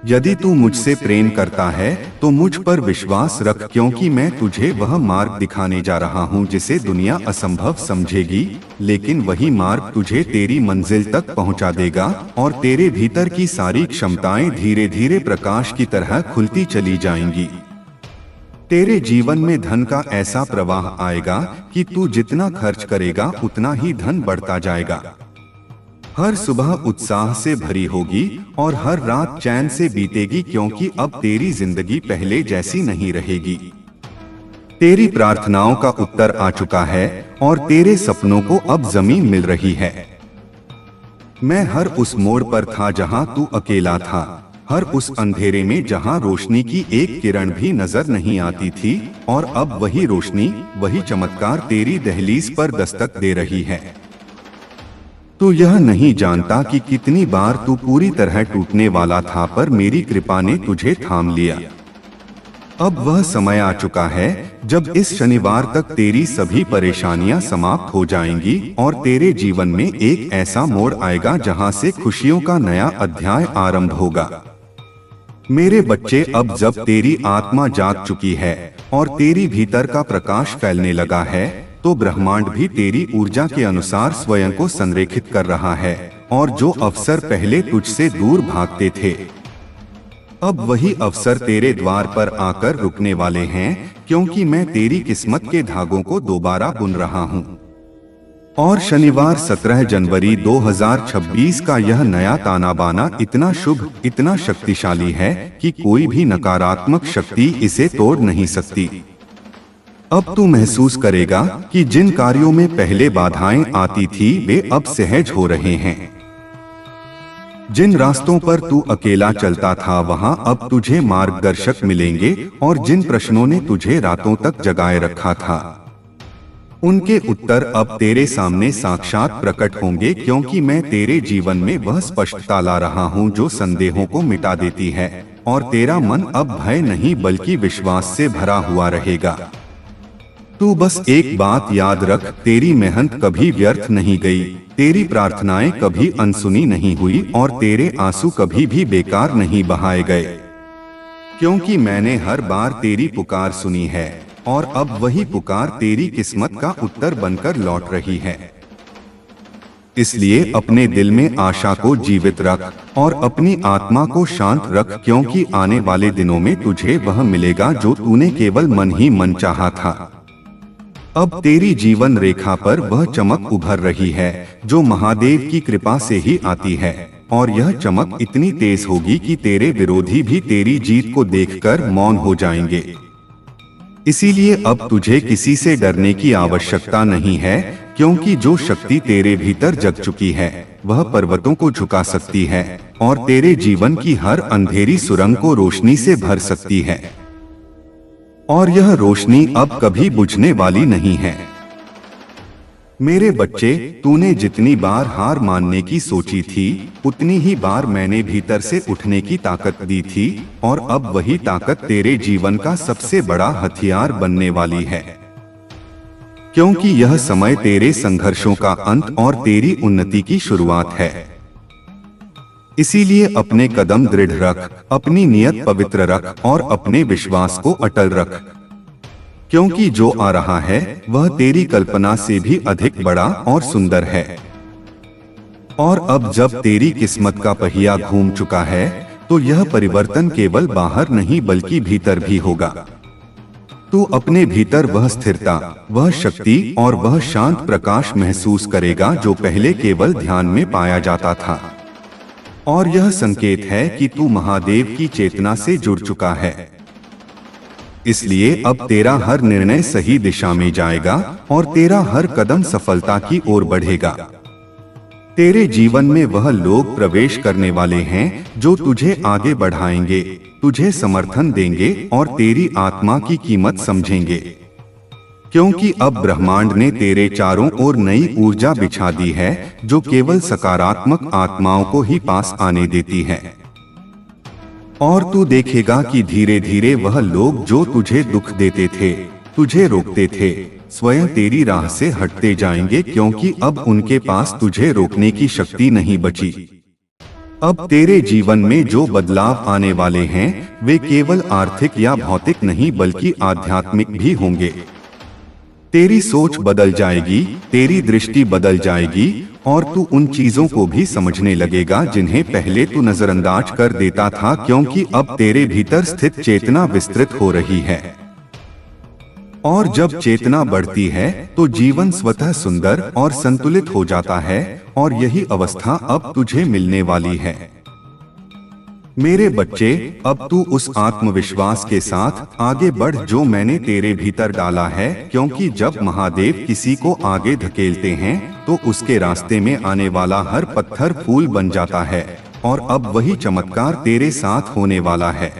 यदि तू मुझसे प्रेम करता है तो मुझ पर विश्वास रख, क्योंकि मैं तुझे वह मार्ग दिखाने जा रहा हूँ जिसे दुनिया असंभव समझेगी, लेकिन वही मार्ग तुझे तेरी मंजिल तक पहुँचा देगा और तेरे भीतर की सारी क्षमताएं धीरे धीरे प्रकाश की तरह खुलती चली जाएंगी। तेरे जीवन में धन का ऐसा प्रवाह आएगा कि तू जितना खर्च करेगा उतना ही धन बढ़ता जाएगा। हर सुबह उत्साह से भरी होगी और हर रात चैन से बीतेगी, क्योंकि अब तेरी जिंदगी पहले जैसी नहीं रहेगी। तेरी प्रार्थनाओं का उत्तर आ चुका है और तेरे सपनों को अब जमीन मिल रही है। मैं हर उस मोड़ पर था जहां तू अकेला था, हर उस अंधेरे में जहां रोशनी की एक किरण भी नजर नहीं आती थी, और अब वही रोशनी, वही चमत्कार तेरी दहलीज पर दस्तक दे रही है। तू यह नहीं जानता कि कितनी बार तू पूरी तरह टूटने वाला था, पर मेरी कृपा ने तुझे थाम लिया। अब वह समय आ चुका है जब इस शनिवार तक तेरी सभी परेशानियां समाप्त हो जाएंगी और तेरे जीवन में एक ऐसा मोड़ आएगा जहां से खुशियों का नया अध्याय आरंभ होगा। मेरे बच्चे, अब जब तेरी आत्मा जाग चुकी है और तेरी भीतर का प्रकाश फैलने लगा है, तो ब्रह्मांड भी तेरी ऊर्जा के अनुसार स्वयं को संरेखित कर रहा है, और जो अवसर पहले तुझसे दूर भागते थे, अब वही अवसर तेरे द्वार पर आकर रुकने वाले हैं, क्योंकि मैं तेरी किस्मत के धागों को दोबारा बुन रहा हूँ। और शनिवार 17 जनवरी 2026 का यह नया ताना बाना इतना शुभ, इतना शक्तिशाली है कि कोई भी नकारात्मक शक्ति इसे तोड़ नहीं सकती। अब तू महसूस करेगा कि जिन कार्यों में पहले बाधाएं आती थी वे अब सहज हो रहे हैं। जिन रास्तों पर तू अकेला चलता था वहां अब तुझे मार्गदर्शक मिलेंगे, और जिन प्रश्नों ने तुझे रातों तक जगाए रखा था उनके उत्तर अब तेरे सामने साक्षात प्रकट होंगे, क्योंकि मैं तेरे जीवन में वह स्पष्टता ला रहा हूँ जो संदेहों को मिटा देती है, और तेरा मन अब भय नहीं बल्कि विश्वास से भरा हुआ रहेगा। तू बस एक बात याद रख, तेरी मेहनत कभी व्यर्थ नहीं गई, तेरी प्रार्थनाएं कभी अनसुनी नहीं हुई और तेरे आंसू कभी भी बेकार नहीं बहाए गए, क्योंकि मैंने हर बार तेरी पुकार सुनी है और अब वही पुकार तेरी किस्मत का उत्तर बनकर लौट रही है। इसलिए अपने दिल में आशा को जीवित रख और अपनी आत्मा को शांत रख, क्योंकि आने वाले दिनों में तुझे वह मिलेगा जो तूने केवल मन ही मन चाहा था। अब तेरी जीवन रेखा पर वह चमक उभर रही है जो महादेव की कृपा से ही आती है, और यह चमक इतनी तेज होगी कि तेरे विरोधी भी तेरी जीत को देखकर मौन हो जाएंगे। इसीलिए अब तुझे किसी से डरने की आवश्यकता नहीं है, क्योंकि जो शक्ति तेरे भीतर जग चुकी है वह पर्वतों को झुका सकती है और तेरे जीवन की हर अंधेरी सुरंग को रोशनी से भर सकती है, और यह रोशनी अब कभी बुझने वाली नहीं है। मेरे बच्चे, तूने जितनी बार हार मानने की सोची थी उतनी ही बार मैंने भीतर से उठने की ताकत दी थी, और अब वही ताकत तेरे जीवन का सबसे बड़ा हथियार बनने वाली है, क्योंकि यह समय तेरे संघर्षों का अंत और तेरी उन्नति की शुरुआत है। इसीलिए अपने कदम दृढ़ रख, अपनी नियत पवित्र रख और अपने विश्वास को अटल रख, क्योंकि जो आ रहा है वह तेरी कल्पना से भी अधिक बड़ा और सुंदर है। और अब जब तेरी किस्मत का पहिया घूम चुका है तो यह परिवर्तन केवल बाहर नहीं बल्कि भीतर भी होगा। तू अपने भीतर वह स्थिरता, वह शक्ति और वह शांत प्रकाश महसूस करेगा जो पहले केवल ध्यान में पाया जाता था, और यह संकेत है कि तू महादेव की चेतना से जुड़ चुका है। इसलिए अब तेरा हर निर्णय सही दिशा में जाएगा और तेरा हर कदम सफलता की ओर बढ़ेगा। तेरे जीवन में वह लोग प्रवेश करने वाले हैं जो तुझे आगे बढ़ाएंगे, तुझे समर्थन देंगे और तेरी आत्मा की कीमत समझेंगे, क्योंकि अब ब्रह्मांड ने तेरे चारों ओर नई ऊर्जा बिछा दी है जो केवल सकारात्मक आत्माओं को ही पास आने देती है। और तू देखेगा कि धीरे धीरे वह लोग जो तुझे दुख देते थे, तुझे रोकते थे, स्वयं तेरी राह से हटते जाएंगे, क्योंकि अब उनके पास तुझे रोकने की शक्ति नहीं बची। अब तेरे जीवन में जो बदलाव आने वाले हैं वे केवल आर्थिक या भौतिक नहीं बल्कि आध्यात्मिक भी होंगे। तेरी सोच बदल जाएगी, तेरी दृष्टि बदल जाएगी और तू उन चीजों को भी समझने लगेगा जिन्हें पहले तू नजरअंदाज कर देता था, क्योंकि अब तेरे भीतर स्थित चेतना विस्तृत हो रही है। और जब चेतना बढ़ती है तो जीवन स्वतः सुंदर और संतुलित हो जाता है, और यही अवस्था अब तुझे मिलने वाली है। मेरे बच्चे, अब तू उस आत्मविश्वास के साथ आगे बढ़ जो मैंने तेरे भीतर डाला है, क्योंकि जब महादेव किसी को आगे धकेलते हैं तो उसके रास्ते में आने वाला हर पत्थर फूल बन जाता है, और अब वही चमत्कार तेरे साथ होने वाला है।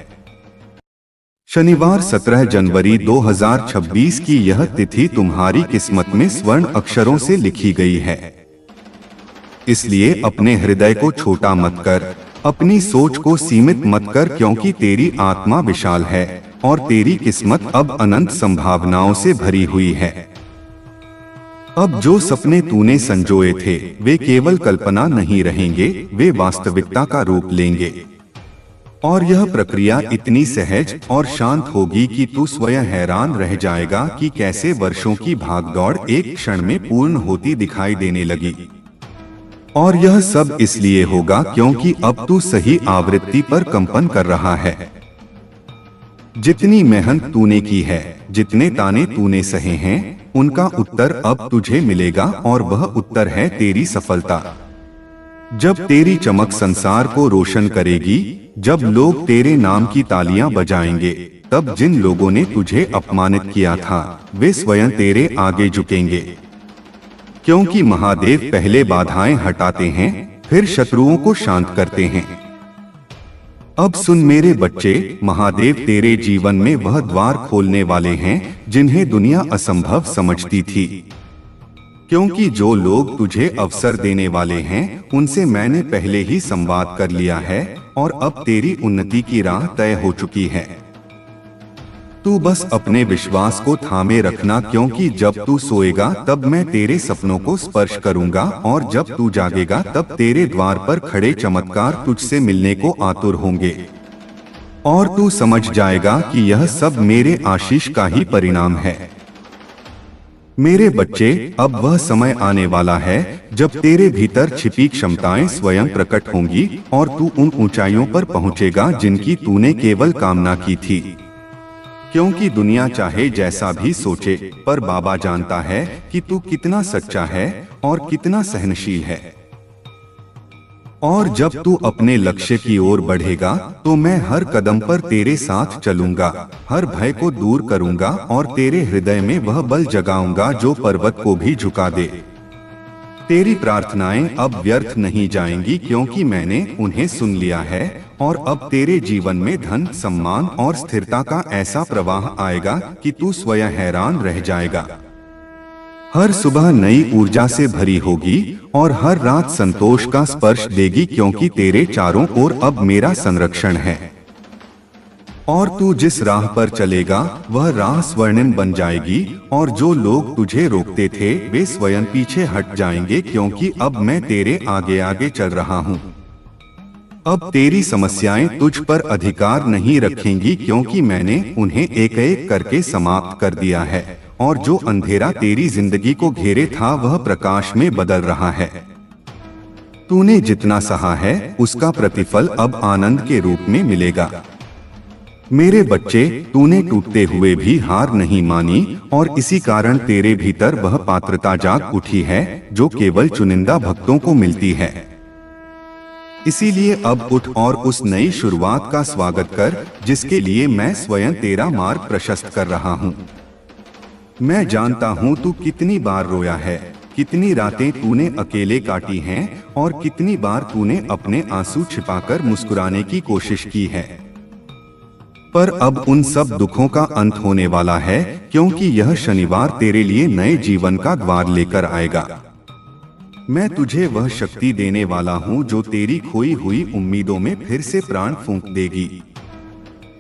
शनिवार 17 जनवरी 2026 की यह तिथि तुम्हारी किस्मत में स्वर्ण अक्षरों से लिखी गई है। इसलिए अपने हृदय को छोटा मत कर, अपनी सोच को सीमित मत कर, क्योंकि तेरी आत्मा विशाल है और तेरी किस्मत अब अनंत संभावनाओं से भरी हुई है। अब जो सपने तूने संजोए थे वे केवल कल्पना नहीं रहेंगे, वे वास्तविकता का रूप लेंगे। और यह प्रक्रिया इतनी सहज और शांत होगी कि तू स्वयं हैरान रह जाएगा कि कैसे वर्षों की भागदौड़ एक क्षण में पूर्ण होती दिखाई देने लगी। और यह सब इसलिए होगा क्योंकि अब तू सही आवृत्ति पर कंपन कर रहा है। जितनी मेहनत तूने की है, जितने ताने तूने सहे हैं, उनका उत्तर अब तुझे मिलेगा, और वह उत्तर है तेरी सफलता। जब तेरी चमक संसार को रोशन करेगी, जब लोग तेरे नाम की तालियां बजाएंगे, तब जिन लोगों ने तुझे अपमानित किया था वे स्वयं तेरे आगे झुकेंगे, क्योंकि महादेव पहले बाधाएं हटाते हैं, फिर शत्रुओं को शांत करते हैं। अब सुन मेरे बच्चे, महादेव तेरे जीवन में वह द्वार खोलने वाले हैं जिन्हें दुनिया असंभव समझती थी। क्योंकि जो लोग तुझे अवसर देने वाले हैं उनसे मैंने पहले ही संवाद कर लिया है और अब तेरी उन्नति की राह तय हो चुकी है। तू बस अपने विश्वास को थामे रखना, क्योंकि जब तू सोएगा तब मैं तेरे सपनों को स्पर्श करूंगा और जब तू जागेगा तब तेरे द्वार पर खड़े चमत्कार तुझसे मिलने को आतुर होंगे और तू समझ जाएगा कि यह सब मेरे आशीष का ही परिणाम है। मेरे बच्चे, अब वह समय आने वाला है जब तेरे भीतर छिपी क्षमताएं स्वयं प्रकट होंगी और तू उन ऊंचाइयों पर पहुंचेगा जिनकी तूने केवल कामना की थी। क्योंकि दुनिया चाहे जैसा भी सोचे, पर बाबा जानता है कि तू कितना सच्चा है और कितना सहनशील है। और जब तू अपने लक्ष्य की ओर बढ़ेगा तो मैं हर कदम पर तेरे साथ चलूंगा, हर भय को दूर करूंगा और तेरे हृदय में वह बल जगाऊंगा जो पर्वत को भी झुका दे। तेरी प्रार्थनाएं अब व्यर्थ नहीं जाएंगी, क्योंकि मैंने उन्हें सुन लिया है और अब तेरे जीवन में धन, सम्मान और स्थिरता का ऐसा प्रवाह आएगा कि तू स्वयं हैरान रह जाएगा। हर सुबह नई ऊर्जा से भरी होगी और हर रात संतोष का स्पर्श देगी, क्योंकि तेरे चारों ओर अब मेरा संरक्षण है। और तू जिस राह पर चलेगा वह राह स्वर्णिम बन जाएगी और जो लोग तुझे रोकते थे वे स्वयं पीछे हट जाएंगे, क्योंकि अब मैं तेरे आगे आगे चल रहा हूँ। अब तेरी समस्याएं तुझ पर अधिकार नहीं रखेंगी, क्योंकि मैंने उन्हें एक एक करके समाप्त कर दिया है और जो अंधेरा तेरी जिंदगी को घेरे था वह प्रकाश में बदल रहा है। तूने जितना सहा है उसका प्रतिफल अब आनंद के रूप में मिलेगा। मेरे बच्चे, तूने टूटते हुए भी हार नहीं मानी और इसी कारण तेरे भीतर वह पात्रता जाग उठी है जो केवल चुनिंदा भक्तों को मिलती है। इसीलिए अब उठ और उस नई शुरुआत का स्वागत कर जिसके लिए मैं स्वयं तेरा मार्ग प्रशस्त कर रहा हूँ। मैं जानता हूँ तू कितनी बार रोया है, कितनी रातें तूने अकेले काटी हैं और कितनी बार तूने अपने आंसू छिपाकर मुस्कुराने की कोशिश की है। पर अब उन सब दुखों का अंत होने वाला है, क्योंकि यह शनिवार तेरे लिए नए जीवन का द्वार लेकर आएगा। मैं तुझे वह शक्ति देने वाला हूँ जो तेरी खोई हुई उम्मीदों में फिर से प्राण फूंक देगी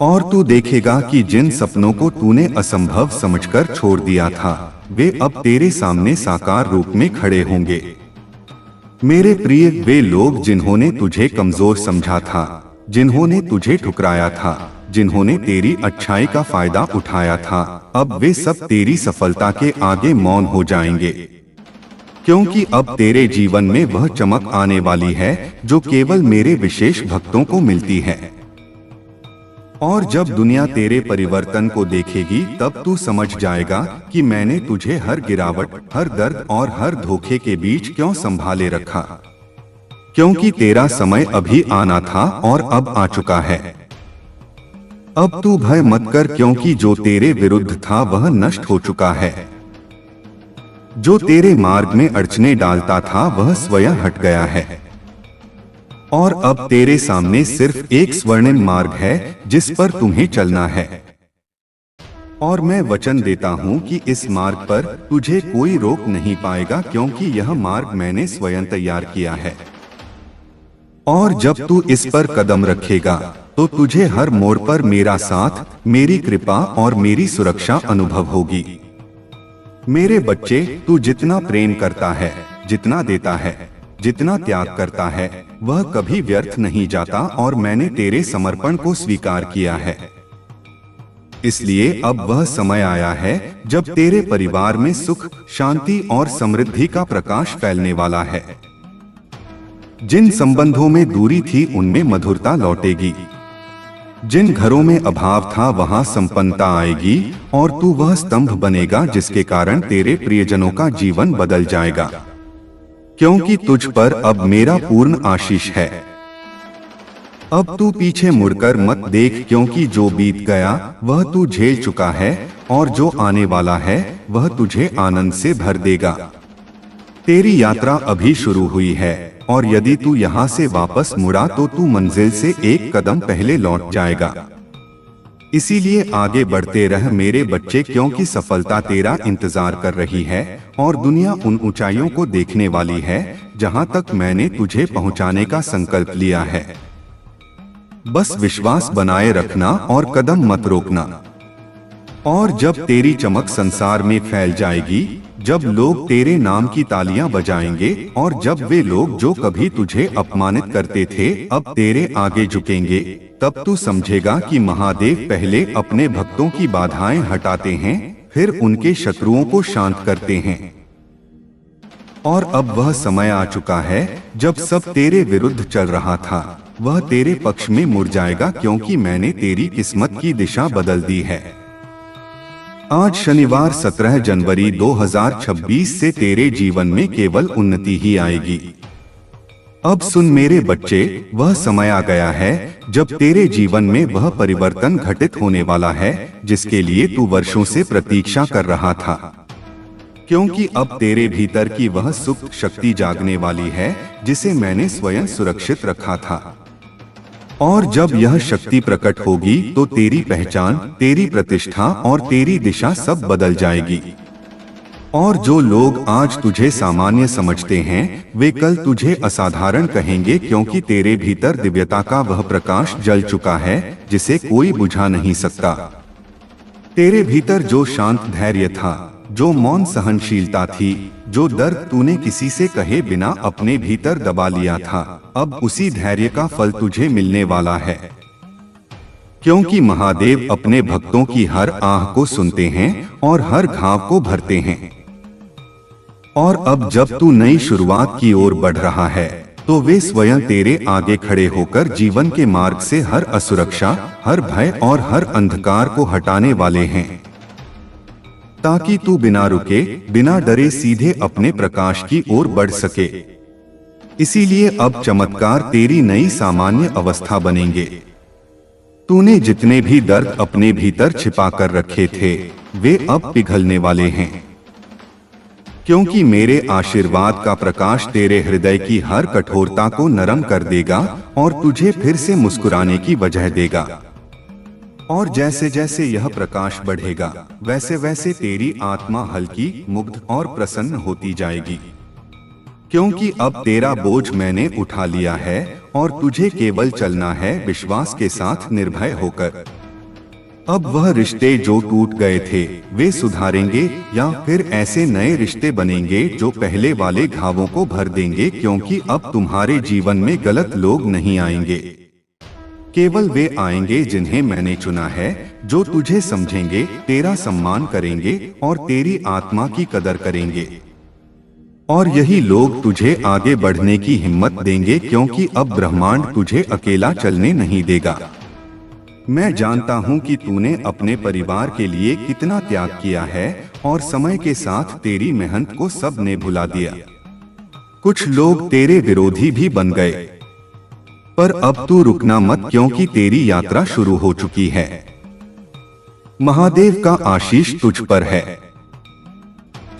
और तू देखेगा कि जिन सपनों को तूने असंभव समझकर छोड़ दिया था वे अब तेरे सामने साकार रूप में खड़े होंगे। मेरे प्रिय, वे लोग जिन्होंने तुझे कमजोर समझा था, जिन्होंने तुझे ठुकराया था, जिन्होंने तेरी अच्छाई का फायदा उठाया था, अब वे सब तेरी सफलता के आगे मौन हो जाएंगे, क्योंकि अब तेरे जीवन में वह चमक आने वाली है जो केवल मेरे विशेष भक्तों को मिलती है। और जब दुनिया तेरे परिवर्तन को देखेगी तब तू समझ जाएगा कि मैंने तुझे हर गिरावट, हर दर्द और हर धोखे के बीच क्यों संभाले रखा, क्योंकि तेरा समय अभी आना था और अब आ चुका है। अब तू भय मत कर, क्योंकि जो तेरे विरुद्ध था वह नष्ट हो चुका है। जो तेरे मार्ग में अड़चने डालता था वह स्वयं हट गया है और अब तेरे सामने सिर्फ एक स्वर्णिम मार्ग है जिस पर तुम्हें चलना है। और मैं वचन देता हूँ कि इस मार्ग पर तुझे कोई रोक नहीं पाएगा, क्योंकि यह मार्ग मैंने स्वयं तैयार किया है। और जब तू इस पर कदम रखेगा तो तुझे हर मोड़ पर मेरा साथ, मेरी कृपा और मेरी सुरक्षा अनुभव होगी। मेरे बच्चे, तू जितना प्रेम करता है, जितना देता है, जितना त्याग करता है, वह कभी व्यर्थ नहीं जाता और मैंने तेरे समर्पण को स्वीकार किया है। इसलिए अब वह समय आया है जब तेरे परिवार में सुख, शांति और समृद्धि का प्रकाश फैलने वाला है। जिन संबंधों में दूरी थी उनमें मधुरता लौटेगी, जिन घरों में अभाव था वहां संपन्नता आएगी और तू वह स्तंभ बनेगा जिसके कारण तेरे प्रियजनों का जीवन बदल जाएगा, क्योंकि तुझ पर अब मेरा पूर्ण आशीष है। अब तू पीछे मुड़कर मत देख, क्योंकि जो बीत गया वह तू झेल चुका है और जो आने वाला है वह तुझे आनंद से भर देगा। तेरी यात्रा अभी शुरू हुई है और यदि तू यहाँ से वापस मुड़ा तो तू मंजिल से एक कदम पहले लौट जाएगा। इसीलिए आगे बढ़ते रह मेरे बच्चे, क्योंकि सफलता तेरा इंतजार कर रही है और दुनिया उन ऊंचाइयों को देखने वाली है जहां तक मैंने तुझे पहुंचाने का संकल्प लिया है। बस विश्वास बनाए रखना और कदम मत रोकना। और जब तेरी चमक संसार में फैल जाएगी, जब लोग तेरे नाम की तालियां बजाएंगे और जब वे लोग जो कभी तुझे अपमानित करते थे अब तेरे आगे झुकेंगे, तब तू समझेगा कि महादेव पहले अपने भक्तों की बाधाएं हटाते हैं, फिर उनके शत्रुओं को शांत करते हैं। और अब वह समय आ चुका है जब सब तेरे विरुद्ध चल रहा था वह तेरे पक्ष में मुड़ जाएगा, क्योंकि मैंने तेरी किस्मत की दिशा बदल दी है। आज शनिवार 17 जनवरी 2026 से तेरे जीवन में केवल उन्नति ही आएगी। अब सुन मेरे बच्चे, वह समय आ गया है जब तेरे जीवन में वह परिवर्तन घटित होने वाला है जिसके लिए तू वर्षों से प्रतीक्षा कर रहा था, क्योंकि अब तेरे भीतर की वह सुप्त शक्ति जागने वाली है जिसे मैंने स्वयं सुरक्षित रखा था। और जब यह शक्ति प्रकट होगी तो तेरी पहचान, तेरी प्रतिष्ठा और तेरी दिशा सब बदल जाएगी। और जो लोग आज तुझे सामान्य समझते हैं वे कल तुझे असाधारण कहेंगे, क्योंकि तेरे भीतर दिव्यता का वह प्रकाश जल चुका है जिसे कोई बुझा नहीं सकता। तेरे भीतर जो शांत धैर्य था, जो मौन सहनशीलता थी, जो दर्द तूने किसी से कहे बिना अपने भीतर दबा लिया था, अब उसी धैर्य का फल तुझे मिलने वाला है। क्योंकि महादेव अपने भक्तों की हर आह को सुनते हैं और हर घाव को भरते हैं। और अब जब तू नई शुरुआत की ओर बढ़ रहा है तो वे स्वयं तेरे आगे खड़े होकर जीवन के मार्ग से हर असुरक्षा, हर भय और हर अंधकार को हटाने वाले हैं, ताकि तू बिना रुके, बिना डरे सीधे अपने प्रकाश की ओर बढ़ सके। इसीलिए अब चमत्कार तेरी नई सामान्य अवस्था बनेंगे। तूने जितने भी दर्द अपने भीतर छिपा कर रखे थे वे अब पिघलने वाले हैं, क्योंकि मेरे आशीर्वाद का प्रकाश तेरे हृदय की हर कठोरता को नरम कर देगा और तुझे फिर से मुस्कुराने की वजह देगा। और जैसे जैसे यह प्रकाश बढ़ेगा वैसे वैसे तेरी आत्मा हल्की, मुग्ध और प्रसन्न होती जाएगी, क्योंकि अब तेरा बोझ मैंने उठा लिया है और तुझे केवल चलना है विश्वास के साथ, निर्भय होकर। अब वह रिश्ते जो टूट गए थे वे सुधारेंगे या फिर ऐसे नए रिश्ते बनेंगे जो पहले वाले घावों को भर देंगे, क्योंकि अब तुम्हारे जीवन में गलत लोग नहीं आएंगे, केवल वे आएंगे जिन्हें मैंने चुना है, जो तुझे समझेंगे, तेरा सम्मान करेंगे और तेरी आत्मा की कदर करेंगे। और यही लोग तुझे आगे बढ़ने की हिम्मत देंगे, क्योंकि अब ब्रह्मांड तुझे अकेला चलने नहीं देगा। मैं जानता हूँ कि तूने अपने परिवार के लिए कितना त्याग किया है और समय के साथ तेरी मेहनत को सब ने भुला दिया। कुछ लोग तेरे विरोधी भी बन गए, पर अब तू रुकना मत, क्योंकि तेरी यात्रा शुरू हो चुकी है। महादेव का आशीष तुझ पर है।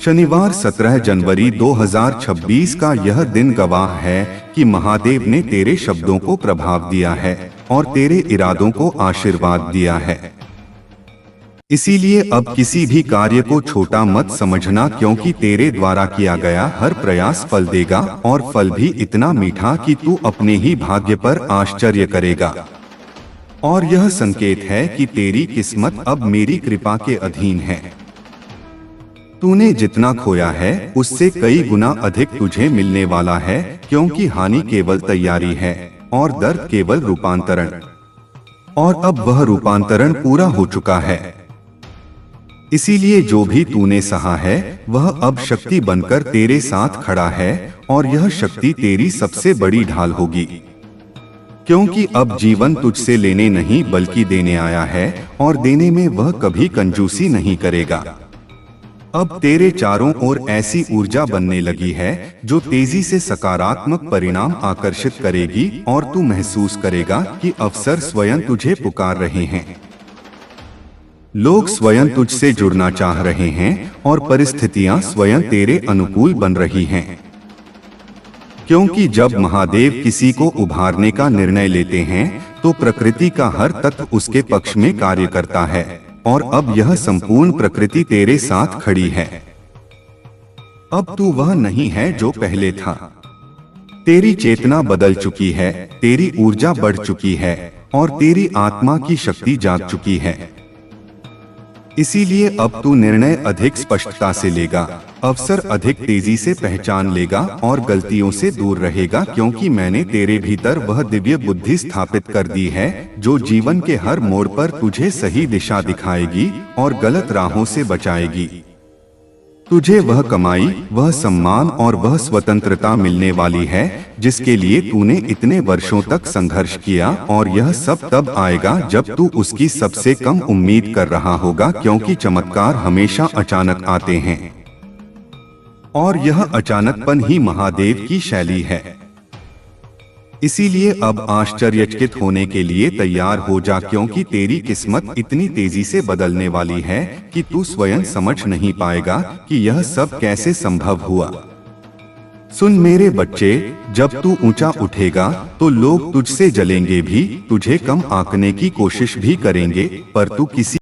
शनिवार 17 जनवरी 2026 का यह दिन गवाह है कि महादेव ने तेरे शब्दों को प्रभाव दिया है और तेरे इरादों को आशीर्वाद दिया है। इसीलिए अब किसी भी कार्य को छोटा मत समझना, क्योंकि तेरे द्वारा किया गया हर प्रयास फल देगा और फल भी इतना मीठा कि तू अपने ही भाग्य पर आश्चर्य करेगा। और यह संकेत है कि तेरी किस्मत अब मेरी कृपा के अधीन है। तूने जितना खोया है उससे कई गुना अधिक तुझे मिलने वाला है, क्योंकि हानि केवल तैयारी है और दर्द केवल रूपांतरण। और अब वह रूपांतरण पूरा हो चुका है। इसीलिए जो भी तूने सहा है वह अब शक्ति बनकर तेरे साथ खड़ा है, और यह शक्ति तेरी सबसे बड़ी ढाल होगी, क्योंकि अब जीवन तुझसे लेने नहीं बल्कि देने आया है और देने में वह कभी कंजूसी नहीं करेगा। अब तेरे चारों ओर ऐसी ऊर्जा बनने लगी है जो तेजी से सकारात्मक परिणाम आकर्षित करेगी और तू महसूस करेगा कि अवसर स्वयं तुझे पुकार रहे हैं। लोग स्वयं तुझसे जुड़ना चाह रहे हैं और परिस्थितियां स्वयं तेरे अनुकूल बन रही हैं, क्योंकि जब महादेव किसी को उभारने का निर्णय लेते हैं तो प्रकृति का हर तत्व उसके पक्ष में कार्य करता है, और अब यह संपूर्ण प्रकृति तेरे साथ खड़ी है। अब तू वह नहीं है जो पहले था। तेरी चेतना बदल चुकी है, तेरी ऊर्जा बढ़ चुकी है और तेरी आत्मा की शक्ति जाग चुकी है। इसीलिए अब तू निर्णय अधिक स्पष्टता से लेगा, अवसर अधिक तेजी से पहचान लेगा और गलतियों से दूर रहेगा, क्योंकि मैंने तेरे भीतर वह दिव्य बुद्धि स्थापित कर दी है जो जीवन के हर मोड़ पर तुझे सही दिशा दिखाएगी और गलत राहों से बचाएगी। तुझे वह कमाई, वह सम्मान और वह स्वतंत्रता मिलने वाली है जिसके लिए तूने इतने वर्षों तक संघर्ष किया, और यह सब तब आएगा जब तू उसकी सबसे कम उम्मीद कर रहा होगा, क्योंकि चमत्कार हमेशा अचानक आते हैं और यह अचानकपन ही महादेव की शैली है। इसीलिए अब आश्चर्यचकित होने के लिए तैयार हो जा, क्योंकि तेरी किस्मत इतनी तेजी से बदलने वाली है कि तू स्वयं समझ नहीं पाएगा कि यह सब कैसे संभव हुआ। सुन मेरे बच्चे, जब तू ऊंचा उठेगा तो लोग तुझसे जलेंगे भी, तुझे कम आंकने की कोशिश भी करेंगे, पर तू किसी